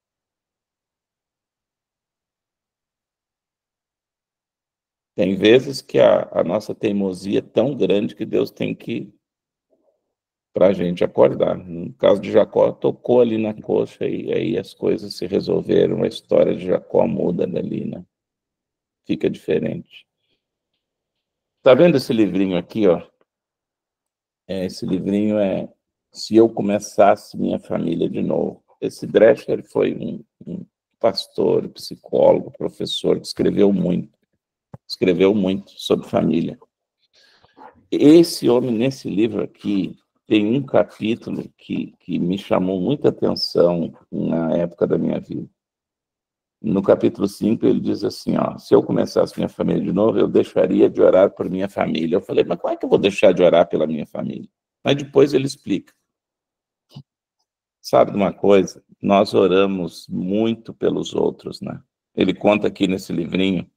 B: Tem vezes que a nossa teimosia é tão grande que Deus tem que, para a gente acordar. No caso de Jacó, tocou ali na coxa e aí as coisas se resolveram, a história de Jacó muda dali, né? Fica diferente. Tá vendo esse livrinho aqui, ó? Esse livrinho é Se Eu Começasse Minha Família de Novo. Esse Drescher foi um pastor, psicólogo, professor, que escreveu muito sobre família. Esse homem, nesse livro aqui, tem um capítulo que me chamou muita atenção na época da minha vida. No capítulo 5, ele diz assim, ó, se eu começasse minha família de novo, eu deixaria de orar por minha família. Eu falei, mas como é que eu vou deixar de orar pela minha família? Mas depois ele explica. Sabe de uma coisa? Nós oramos muito pelos outros, né? Ele conta aqui nesse livrinho,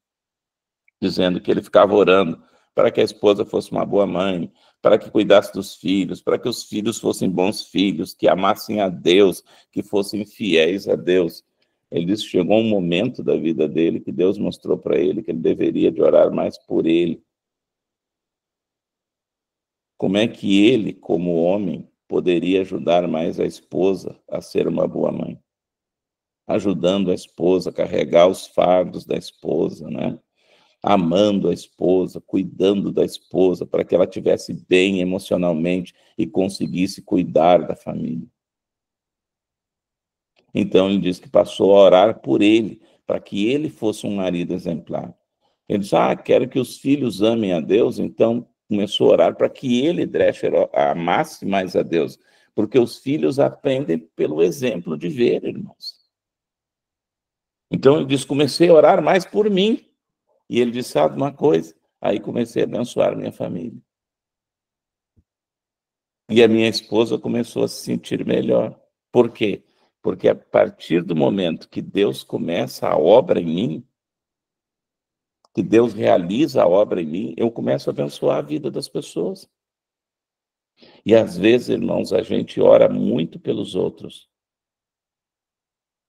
B: dizendo que ele ficava orando para que a esposa fosse uma boa mãe, para que cuidasse dos filhos, para que os filhos fossem bons filhos, que amassem a Deus, que fossem fiéis a Deus. Ele disse que chegou um momento da vida dele que Deus mostrou para ele que ele deveria de orar mais por ele. Como é que ele, como homem, poderia ajudar mais a esposa a ser uma boa mãe? Ajudando a esposa a carregar os fardos da esposa, né? Amando a esposa, cuidando da esposa, para que ela estivesse bem emocionalmente e conseguisse cuidar da família. Então, ele diz que passou a orar por ele, para que ele fosse um marido exemplar. Ele disse, quero que os filhos amem a Deus, então começou a orar para que ele, Drescher, amasse mais a Deus, porque os filhos aprendem pelo exemplo de ver, irmãos. Então, ele diz, comecei a orar mais por mim. E ele disse, sabe uma coisa? Aí comecei a abençoar minha família. E a minha esposa começou a se sentir melhor. Por quê? Porque a partir do momento que Deus começa a obra em mim, que Deus realiza a obra em mim, eu começo a abençoar a vida das pessoas. E às vezes, irmãos, a gente ora muito pelos outros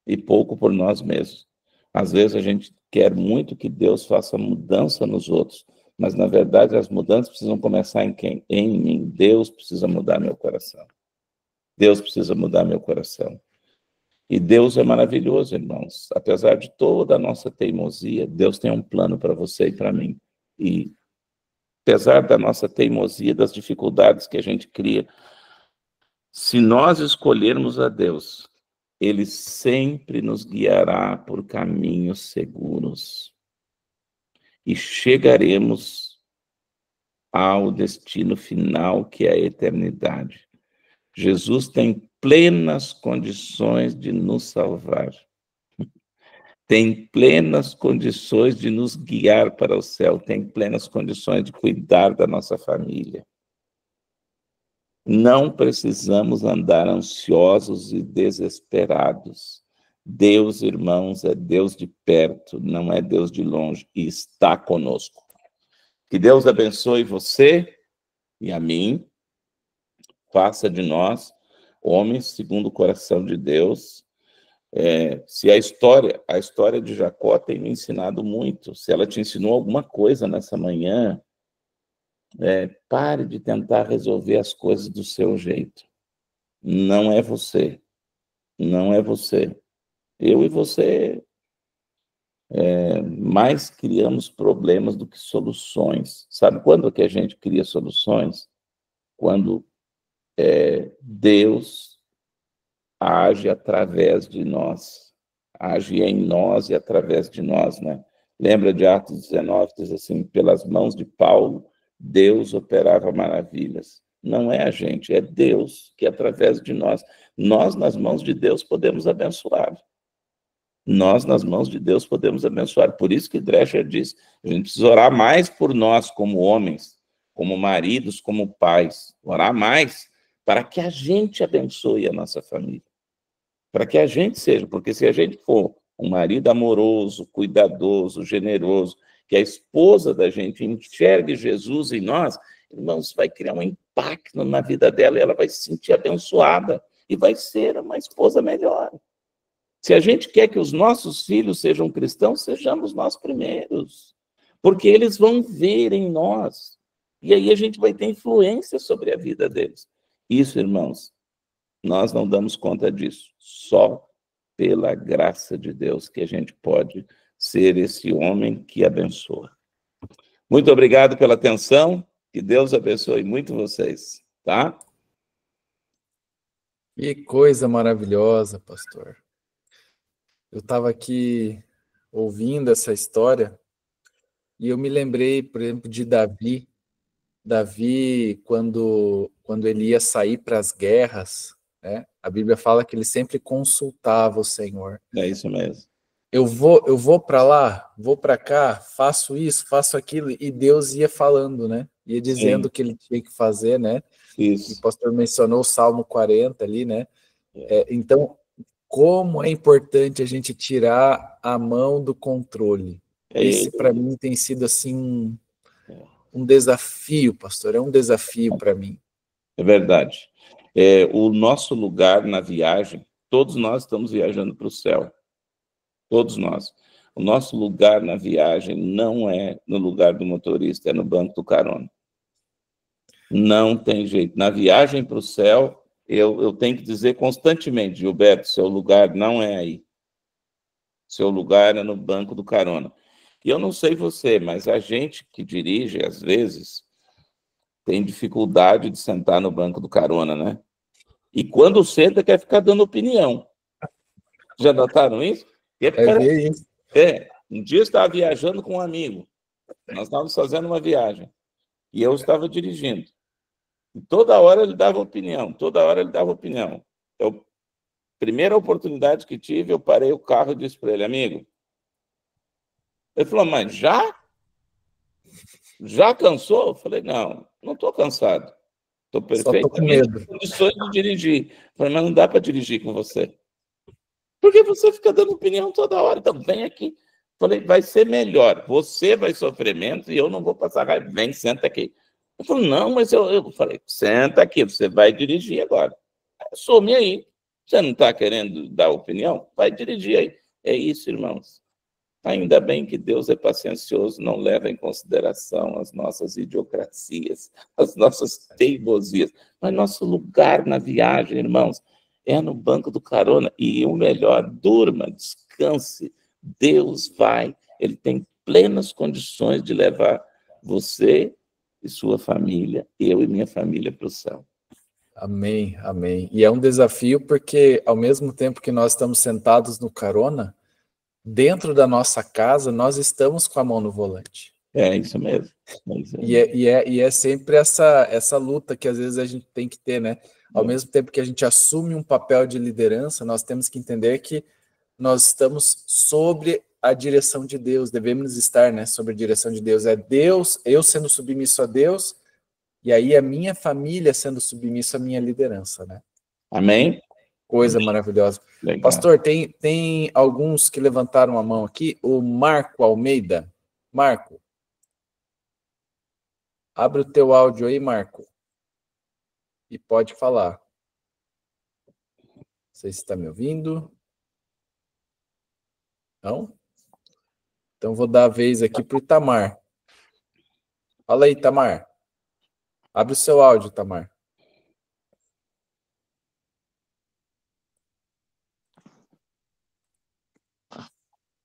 B: e pouco por nós mesmos. Às vezes a gente quer muito que Deus faça mudança nos outros, mas na verdade as mudanças precisam começar em quem? Em mim. Deus precisa mudar meu coração. Deus precisa mudar meu coração. E Deus é maravilhoso, irmãos. Apesar de toda a nossa teimosia, Deus tem um plano para você e para mim. E apesar da nossa teimosia, das dificuldades que a gente cria, se nós escolhermos a Deus, Ele sempre nos guiará por caminhos seguros. E chegaremos ao destino final, que é a eternidade. Jesus tem plenas condições de nos salvar. Tem plenas condições de nos guiar para o céu. Tem plenas condições de cuidar da nossa família. Não precisamos andar ansiosos e desesperados. Deus, irmãos, é Deus de perto, não é Deus de longe, e está conosco. Que Deus abençoe você e a mim. Faça de nós homens segundo o coração de Deus. Se a história de Jacó tem me ensinado muito, se ela te ensinou alguma coisa nessa manhã, pare de tentar resolver as coisas do seu jeito. Não é você. Não é você. Eu e você mais criamos problemas do que soluções. Sabe quando que a gente cria soluções? Quando Deus age através de nós. Age em nós e através de nós, né? Lembra de Atos 19, diz assim, pelas mãos de Paulo, Deus operava maravilhas. Não é a gente, é Deus que através de nós. Nós, nas mãos de Deus, podemos abençoar. Nós, nas mãos de Deus, podemos abençoar. Por isso que Drescher diz, a gente precisa orar mais por nós, como homens, como maridos, como pais. Orar mais para que a gente abençoe a nossa família. Para que a gente seja, porque se a gente for um marido amoroso, cuidadoso, generoso, que a esposa da gente enxergue Jesus em nós, irmãos, vai criar um impacto na vida dela e ela vai se sentir abençoada e vai ser uma esposa melhor. Se a gente quer que os nossos filhos sejam cristãos, sejamos nós primeiros, porque eles vão ver em nós e aí a gente vai ter influência sobre a vida deles. Isso, irmãos, nós não damos conta disso, só pela graça de Deus que a gente pode ser esse homem que abençoa. Muito obrigado pela atenção, que Deus abençoe muito vocês, tá?
A: Que coisa maravilhosa, pastor. Eu estava aqui ouvindo essa história e eu me lembrei, por exemplo, de Davi. Davi, quando ele ia sair para as guerras, né? A Bíblia fala que ele sempre consultava o Senhor.
B: É isso mesmo.
A: Eu vou para lá, vou para cá, faço isso, faço aquilo, e Deus ia falando, né? Ia dizendo o que ele tinha que fazer, né?
B: Isso.
A: E o pastor mencionou o Salmo 40 ali, né? Então, como é importante a gente tirar a mão do controle. Esse, para mim, tem sido assim um desafio, pastor, é um desafio para mim.
B: É verdade. O nosso lugar na viagem, todos nós estamos viajando para o céu. Todos nós. O nosso lugar na viagem não é no lugar do motorista, é no banco do carona. Não tem jeito. Na viagem para o céu, eu tenho que dizer constantemente, Gilberto, seu lugar não é aí. Seu lugar é no banco do carona. E eu não sei você, mas a gente que dirige, às vezes, tem dificuldade de sentar no banco do carona, né? E quando senta, quer ficar dando opinião. Já notaram isso?
A: Isso.
B: Um dia eu estava viajando com um amigo. Nós estávamos fazendo uma viagem. E eu estava dirigindo. E toda hora ele dava opinião. Primeira oportunidade que tive, eu parei o carro e disse para ele, amigo. Ele falou, mas já? Já cansou? Eu falei, não estou cansado. Estou perfeitamente em condições de dirigir. Eu falei, mas não dá para dirigir com você. Porque você fica dando opinião toda hora. Então, vem aqui. Eu falei, vai ser melhor. Você vai sofrer menos e eu não vou passar raiva. Vem, senta aqui. Eu falei, não, mas eu falei, senta aqui, você vai dirigir agora. Some aí. Você não está querendo dar opinião? Vai dirigir aí. É isso, irmãos. Ainda bem que Deus é paciencioso, não leva em consideração as nossas idiocracias, as nossas teimosias. Mas nosso lugar na viagem, irmãos, é no banco do carona. E o melhor, durma, descanse. Deus ele tem plenas condições de levar você e sua família, eu e minha família, para o céu.
A: Amém, amém. E é um desafio porque, ao mesmo tempo que nós estamos sentados no carona, dentro da nossa casa, nós estamos com a mão no volante.
B: É isso mesmo.
A: E é sempre essa luta que às vezes a gente tem que ter, né? Ao mesmo tempo que a gente assume um papel de liderança, nós temos que entender que nós estamos sobre a direção de Deus, devemos estar, né, sobre a direção de Deus. É Deus, eu sendo submisso a Deus, e aí a minha família sendo submissa à minha liderança, né?
B: Amém?
A: Coisa maravilhosa.
B: Legal.
A: Pastor, tem alguns que levantaram a mão aqui. O Marco Almeida. Marco, abre o teu áudio aí, Marco. E pode falar. Não sei se está me ouvindo. Não? Então vou dar a vez aqui para o Itamar. Fala aí, Itamar. Abre o seu áudio, Itamar.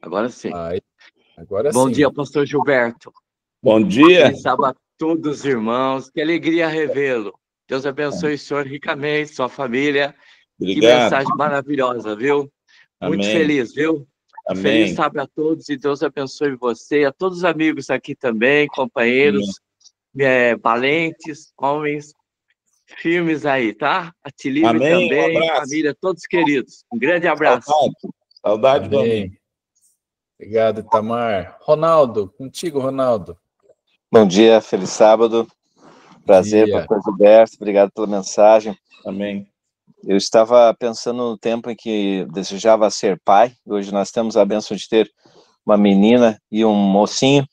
D: Agora sim.
A: Agora
D: Bom
A: sim.
D: dia, pastor Gilberto.
B: Bom dia.
D: Feliz sábado a todos os irmãos. Que alegria revê-lo. Deus abençoe o senhor ricamente, sua família.
B: Obrigado.
D: Que mensagem maravilhosa, viu? Muito
B: Amém.
D: feliz, viu?
B: Amém.
D: Feliz sábado a todos e Deus abençoe você, a todos os amigos aqui também, companheiros, valentes, homens firmes aí, tá? A Tilime
B: Amém.
D: também,
B: Um
D: família, todos queridos. Um grande abraço.
B: Saudade do amigo.
A: Obrigado, Itamar. Ronaldo, contigo, Ronaldo.
E: Bom dia, feliz sábado. Prazer, pastor Gilberto, obrigado pela mensagem.
B: Amém.
E: Eu estava pensando no tempo em que desejava ser pai. Hoje nós temos a bênção de ter uma menina e um mocinho,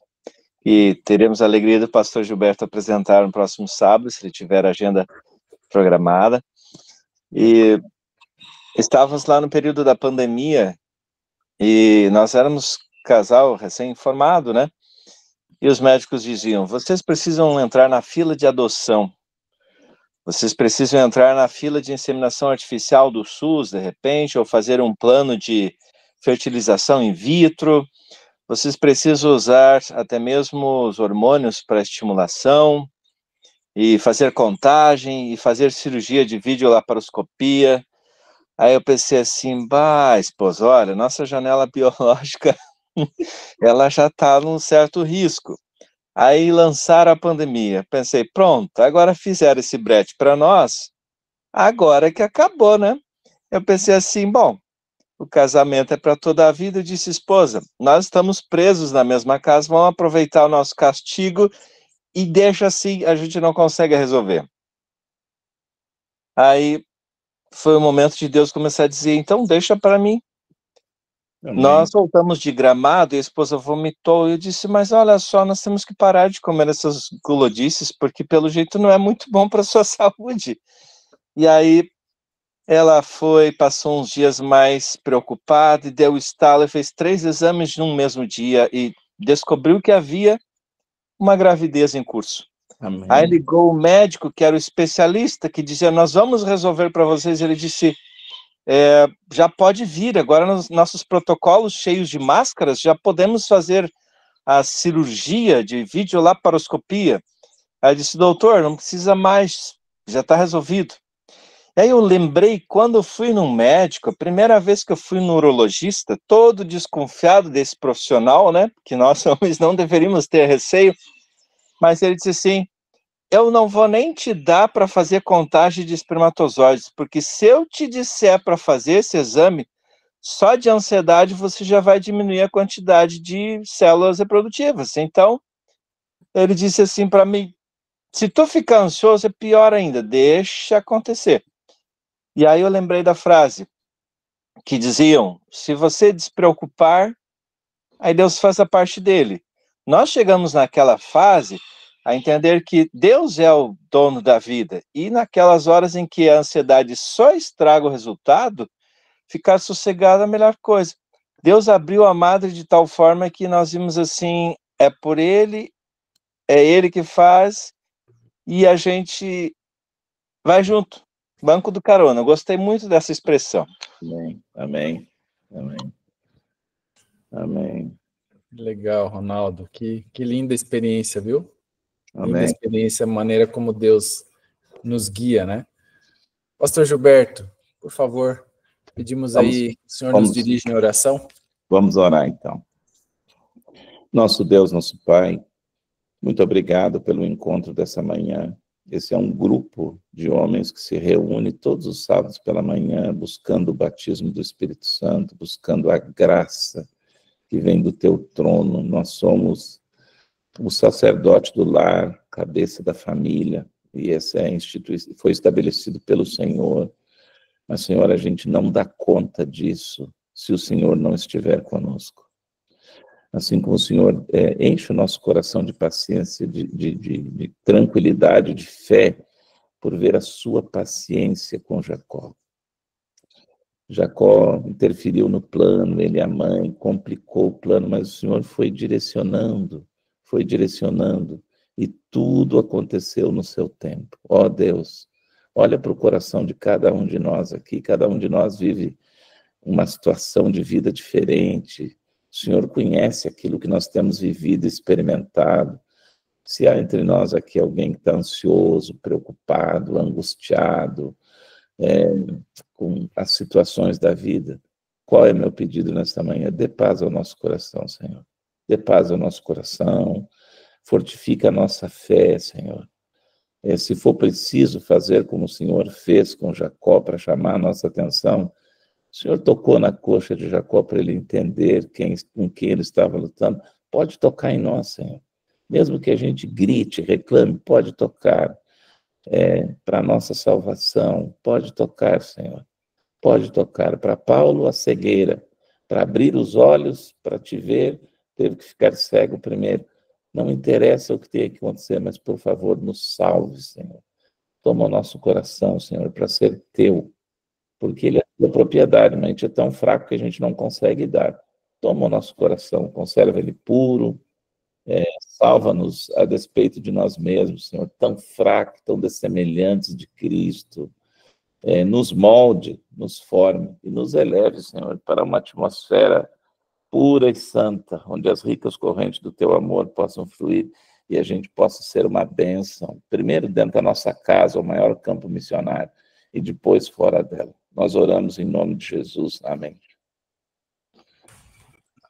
E: e teremos a alegria do pastor Gilberto apresentar no próximo sábado, se ele tiver agenda programada. E estávamos lá no período da pandemia, e nós éramos casal recém-formado, né? E os médicos diziam, vocês precisam entrar na fila de adoção. Vocês precisam entrar na fila de inseminação artificial do SUS, de repente, ou fazer um plano de fertilização in vitro. Vocês precisam usar até mesmo os hormônios para estimulação, e fazer contagem, e fazer cirurgia de videolaparoscopia. Aí eu pensei assim, esposa, olha, nossa janela biológica, ela já está num certo risco. Aí lançaram a pandemia. Pensei, pronto, agora fizeram esse brete para nós, agora que acabou, né? Eu pensei assim, bom, o casamento é para toda a vida. Eu disse, esposa, nós estamos presos na mesma casa, vamos aproveitar o nosso castigo e deixa assim, a gente não consegue resolver. Aí foi o momento de Deus começar a dizer, então deixa para mim. Amém. Nós voltamos de Gramado e a esposa vomitou. Eu disse, mas olha só, nós temos que parar de comer essas gulodices, porque pelo jeito não é muito bom para a sua saúde. E aí ela passou uns dias mais preocupada e deu estalo e fez 3 exames num mesmo dia e descobriu que havia uma gravidez em curso. Amém. Aí ligou o médico, que era o especialista, que dizia, nós vamos resolver para vocês. Ele disse, já pode vir, agora nos nossos protocolos cheios de máscaras, já podemos fazer a cirurgia de videolaparoscopia. Aí disse, doutor, não precisa mais, já está resolvido. E aí eu lembrei, quando eu fui num médico, a primeira vez que eu fui no urologista, todo desconfiado desse profissional, né, que nós homens não deveríamos ter receio, mas ele disse assim, eu não vou nem te dar para fazer contagem de espermatozoides, porque se eu te disser para fazer esse exame, só de ansiedade você já vai diminuir a quantidade de células reprodutivas. Então, ele disse assim para mim, se tu ficar ansioso é pior ainda, deixa acontecer. E aí eu lembrei da frase que diziam, se você despreocupar, aí Deus faz a parte dele. Nós chegamos naquela fase a entender que Deus é o dono da vida, e naquelas horas em que a ansiedade só estraga o resultado, ficar sossegado é a melhor coisa. Deus abriu a madre de tal forma que nós vimos assim, é por Ele, é Ele que faz, e a gente vai junto. Banco do carona, gostei muito dessa expressão.
B: Amém, amém, amém, amém.
A: Legal, Ronaldo. Que linda experiência, viu?
B: Amém.
A: Linda experiência, a maneira como Deus nos guia, né? Pastor Gilberto, por favor, pedimos aí que o Senhor nos dirija em oração.
B: Vamos orar, então. Nosso Deus, nosso Pai, muito obrigado pelo encontro dessa manhã. Esse é um grupo de homens que se reúne todos os sábados pela manhã, buscando o batismo do Espírito Santo, buscando a graça que vem do teu trono. Nós somos o sacerdote do lar, cabeça da família, e essa foi estabelecido pelo Senhor. Mas, Senhor, a gente não dá conta disso se o Senhor não estiver conosco. Assim como o Senhor enche o nosso coração de paciência, de tranquilidade, de fé, por ver a sua paciência com Jacó. Jacó interferiu no plano, ele e a mãe, complicou o plano, mas o Senhor foi direcionando, e tudo aconteceu no seu tempo. Ó Deus, olha para o coração de cada um de nós aqui, cada um de nós vive uma situação de vida diferente. O Senhor conhece aquilo que nós temos vivido e experimentado. Se há entre nós aqui alguém que está ansioso, preocupado, angustiado, com as situações da vida, qual é meu pedido nesta manhã? Dê paz ao nosso coração, Senhor. Dê paz ao nosso coração, fortifica a nossa fé, Senhor. Se for preciso fazer como o Senhor fez com Jacó para chamar a nossa atenção, o Senhor tocou na coxa de Jacó para ele entender com quem ele estava lutando. Pode tocar em nós, Senhor. Mesmo que a gente grite, reclame, pode tocar para a nossa salvação. Pode tocar, Senhor. Pode tocar. Para Paulo, a cegueira. Para abrir os olhos, para te ver, teve que ficar cego primeiro. Não interessa o que tenha que acontecer, mas, por favor, nos salve, Senhor. Toma o nosso coração, Senhor, para ser teu. Porque ele é tua propriedade, mas a gente é tão fraco que a gente não consegue dar. Toma o nosso coração, conserva ele puro, salva-nos a despeito de nós mesmos, Senhor, tão fracos, tão dessemelhantes de Cristo. Nos molde, nos forme e nos eleve, Senhor, para uma atmosfera pura e santa, onde as ricas correntes do teu amor possam fluir e a gente possa ser uma bênção, primeiro dentro da nossa casa, o maior campo missionário, e depois fora dela. Nós oramos em nome de Jesus. Amém.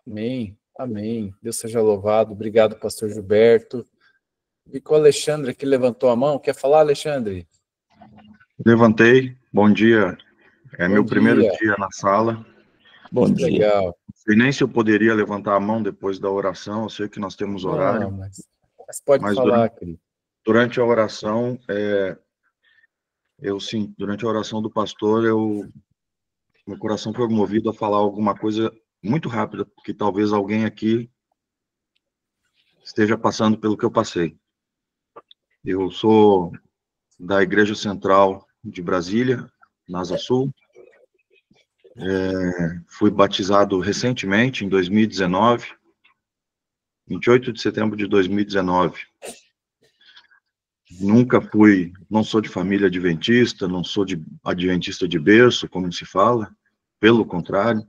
A: Amém. Amém. Deus seja louvado. Obrigado, pastor Gilberto. E com o Alexandre que levantou a mão. Quer falar, Alexandre?
F: Levantei. Bom dia. Meu primeiro dia na sala.
B: Bom dia.
A: Legal.
F: Não sei nem se eu poderia levantar a mão depois da oração. Eu sei que nós temos horário.
A: Não, mas pode falar, querido.
F: Durante a oração, durante a oração do pastor, meu coração foi movido a falar alguma coisa muito rápida, porque talvez alguém aqui esteja passando pelo que eu passei. Eu sou da Igreja Central de Brasília, na Asa Sul. Fui batizado recentemente, em 2019, 28 de setembro de 2019. Não sou de família adventista, não sou de adventista de berço, como se fala, pelo contrário,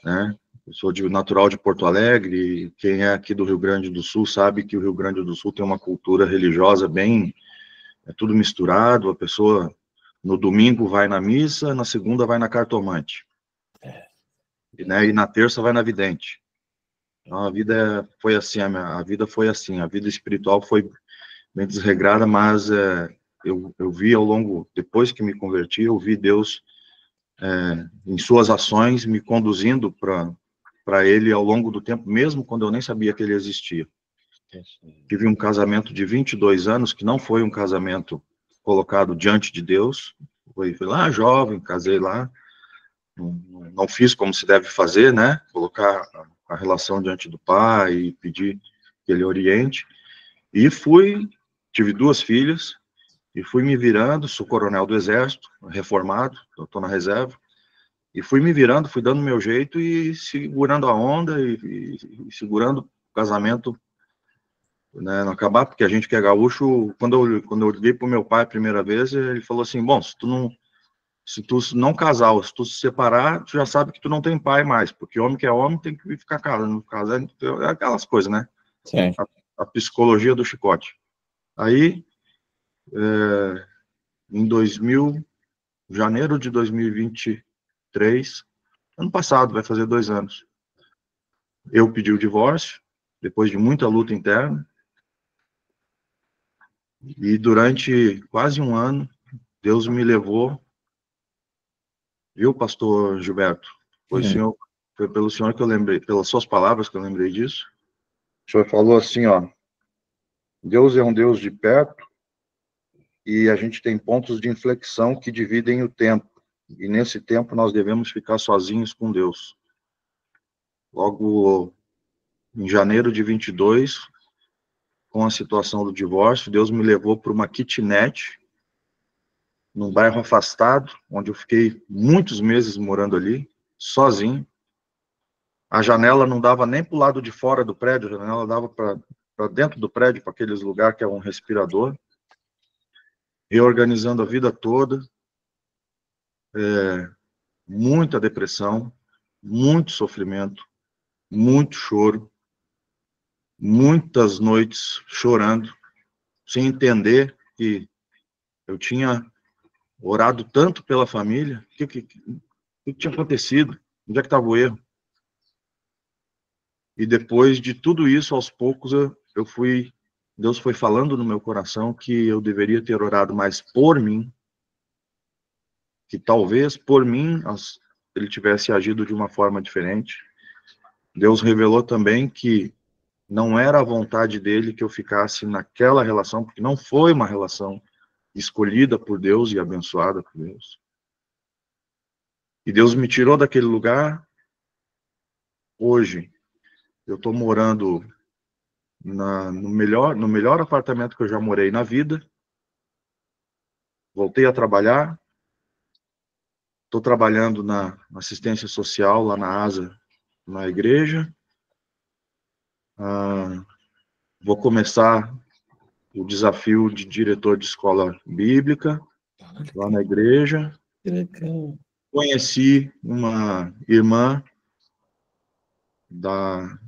F: né? Eu sou natural de Porto Alegre, e quem é aqui do Rio Grande do Sul sabe que o Rio Grande do Sul tem uma cultura religiosa tudo misturado, a pessoa no domingo vai na missa, na segunda vai na cartomante, e na terça vai na vidente. Então, a vida foi assim, a vida espiritual foi bem desregrada, mas eu vi depois que me converti, eu vi Deus em suas ações me conduzindo para Ele ao longo do tempo, mesmo quando eu nem sabia que Ele existia. Tive um casamento de 22 anos, que não foi um casamento colocado diante de Deus, fui lá jovem, casei lá, não fiz como se deve fazer, né, colocar a relação diante do pai e pedir que Ele oriente, e tive 2 filhas, e fui me virando, sou coronel do Exército, reformado, estou na reserva, e fui me virando, fui dando meu jeito e segurando a onda e segurando o casamento né, não acabar, porque a gente que é gaúcho, quando eu liguei pro meu pai a primeira vez, ele falou assim, bom, se tu não casar, ou se tu se separar, tu já sabe que tu não tem pai mais, porque homem que é homem tem que ficar casado, não casar, é aquelas coisas, né?
B: Sim.
F: A psicologia do chicote. Aí, em janeiro de 2023, ano passado, vai fazer 2 anos, eu pedi o divórcio, depois de muita luta interna, e durante quase um ano, Deus me levou, viu, pastor Gilberto? Foi pelo senhor que eu lembrei, pelas suas palavras que eu lembrei disso. O senhor falou assim, ó, Deus é um Deus de perto e a gente tem pontos de inflexão que dividem o tempo. E nesse tempo nós devemos ficar sozinhos com Deus. Logo em janeiro de 22, com a situação do divórcio, Deus me levou para uma kitnet, num bairro afastado, onde eu fiquei muitos meses morando ali, sozinho. A janela não dava nem para o lado de fora do prédio, a janela dava para dentro do prédio, para aqueles lugares que é um respirador. Reorganizando a vida toda, muita depressão, muito sofrimento, muito choro, muitas noites chorando, sem entender que eu tinha orado tanto pela família, o que tinha acontecido, onde é que estava o erro? E depois de tudo isso, aos poucos, Deus foi falando no meu coração que eu deveria ter orado mais por mim, que talvez por mim ele tivesse agido de uma forma diferente. Deus revelou também que não era a vontade dele que eu ficasse naquela relação, porque não foi uma relação escolhida por Deus e abençoada por Deus. E Deus me tirou daquele lugar. Hoje, eu estou morando no melhor apartamento que eu já morei na vida. Voltei a trabalhar. Estou trabalhando na assistência social, lá na ASA, na igreja. Vou começar o desafio de diretor de escola bíblica, lá na igreja. Conheci uma irmã da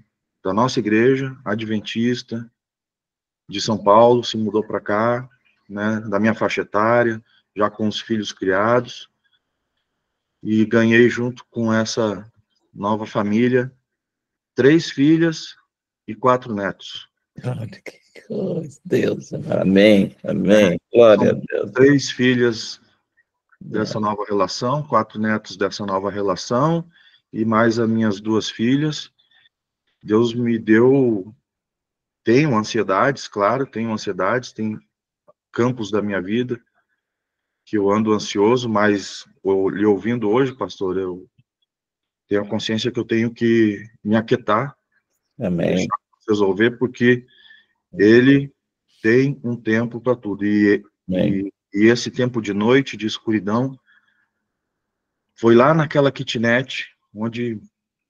F: nossa igreja, adventista, de São Paulo, se mudou para cá, né, da minha faixa etária, já com os filhos criados, e ganhei junto com essa nova família 3 filhas e 4 netos.
B: Olha que coisa, Deus, amém, amém, glória a Deus.
F: 3 filhas dessa nova relação, 4 netos dessa nova relação, e mais as minhas 2 filhas. Deus me deu, tenho ansiedades, claro, tenho ansiedades, tem campos da minha vida que eu ando ansioso, mas lhe ouvindo hoje, pastor, eu tenho a consciência que eu tenho que me aquietar,
B: amém,
F: resolver, porque ele tem um tempo para tudo, e esse tempo de noite, de escuridão, foi lá naquela kitnet, onde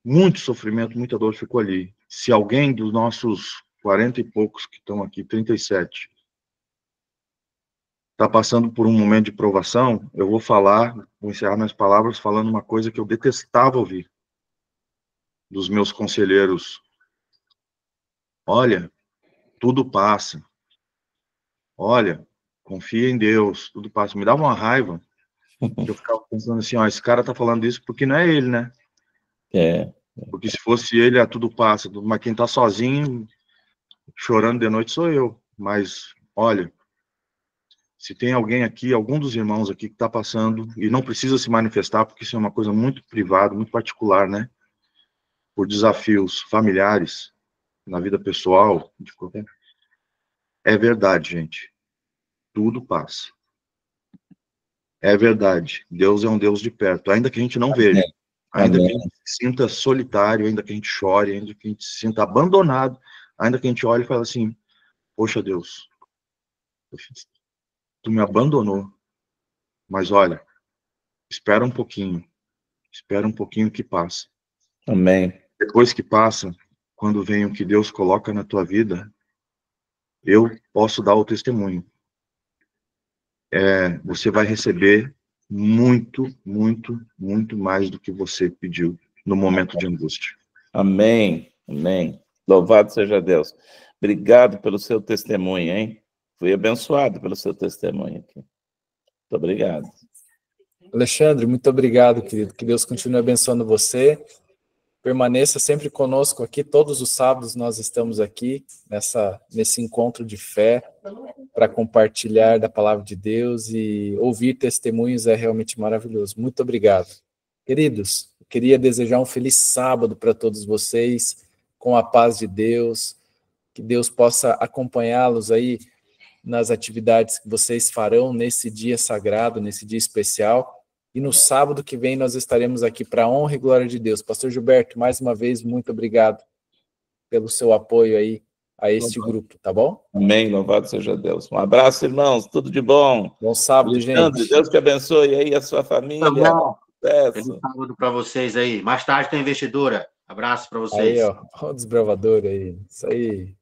F: muito sofrimento, muita dor ficou ali. Se alguém dos nossos 40 e poucos que estão aqui, 37, está passando por um momento de provação, eu vou encerrar minhas palavras falando uma coisa que eu detestava ouvir dos meus conselheiros. Olha, tudo passa. Olha, confia em Deus, tudo passa. Me dava uma raiva, que eu ficava pensando assim, ó, esse cara tá falando isso porque não é ele, né? Porque se fosse ele, tudo passa. Mas quem tá sozinho, chorando de noite, sou eu. Mas, olha, se tem alguém aqui, algum dos irmãos aqui que está passando, e não precisa se manifestar, porque isso é uma coisa muito privada, muito particular, né? Por desafios familiares, na vida pessoal, é verdade, gente. Tudo passa. É verdade. Deus é um Deus de perto, ainda que a gente não veja. Ainda que a gente se sinta solitário, ainda que a gente chore, ainda que a gente se sinta abandonado, ainda que a gente olhe e fale assim, poxa, Deus, tu me abandonou. Mas olha, espera um pouquinho que passa.
B: Amém.
F: Depois que passa, quando vem o que Deus coloca na tua vida, eu posso dar o testemunho. Você vai receber muito, muito, muito mais do que você pediu no momento de angústia.
B: Amém, amém. Louvado seja Deus. Obrigado pelo seu testemunho, hein? Fui abençoado pelo seu testemunho aqui. Muito obrigado.
A: Alexandre, muito obrigado, querido. Que Deus continue abençoando você. Permaneça sempre conosco aqui. Todos os sábados nós estamos aqui nesse encontro de fé para compartilhar da palavra de Deus, e ouvir testemunhos é realmente maravilhoso. Muito obrigado. Queridos, eu queria desejar um feliz sábado para todos vocês, com a paz de Deus, que Deus possa acompanhá-los aí nas atividades que vocês farão nesse dia sagrado, nesse dia especial. E no sábado que vem nós estaremos aqui para a honra e glória de Deus. Pastor Gilberto, mais uma vez, muito obrigado pelo seu apoio aí a este grupo, tá bom?
B: Amém, louvado seja Deus. Um abraço, irmãos, tudo de bom.
A: Bom sábado,
B: Alexandre,
A: gente.
B: Deus te abençoe aí, a sua família.
G: Feliz sábado para vocês aí. Mais tarde tem investidura. Abraço para vocês.
A: Aí, ó, o desbravador aí. Isso aí.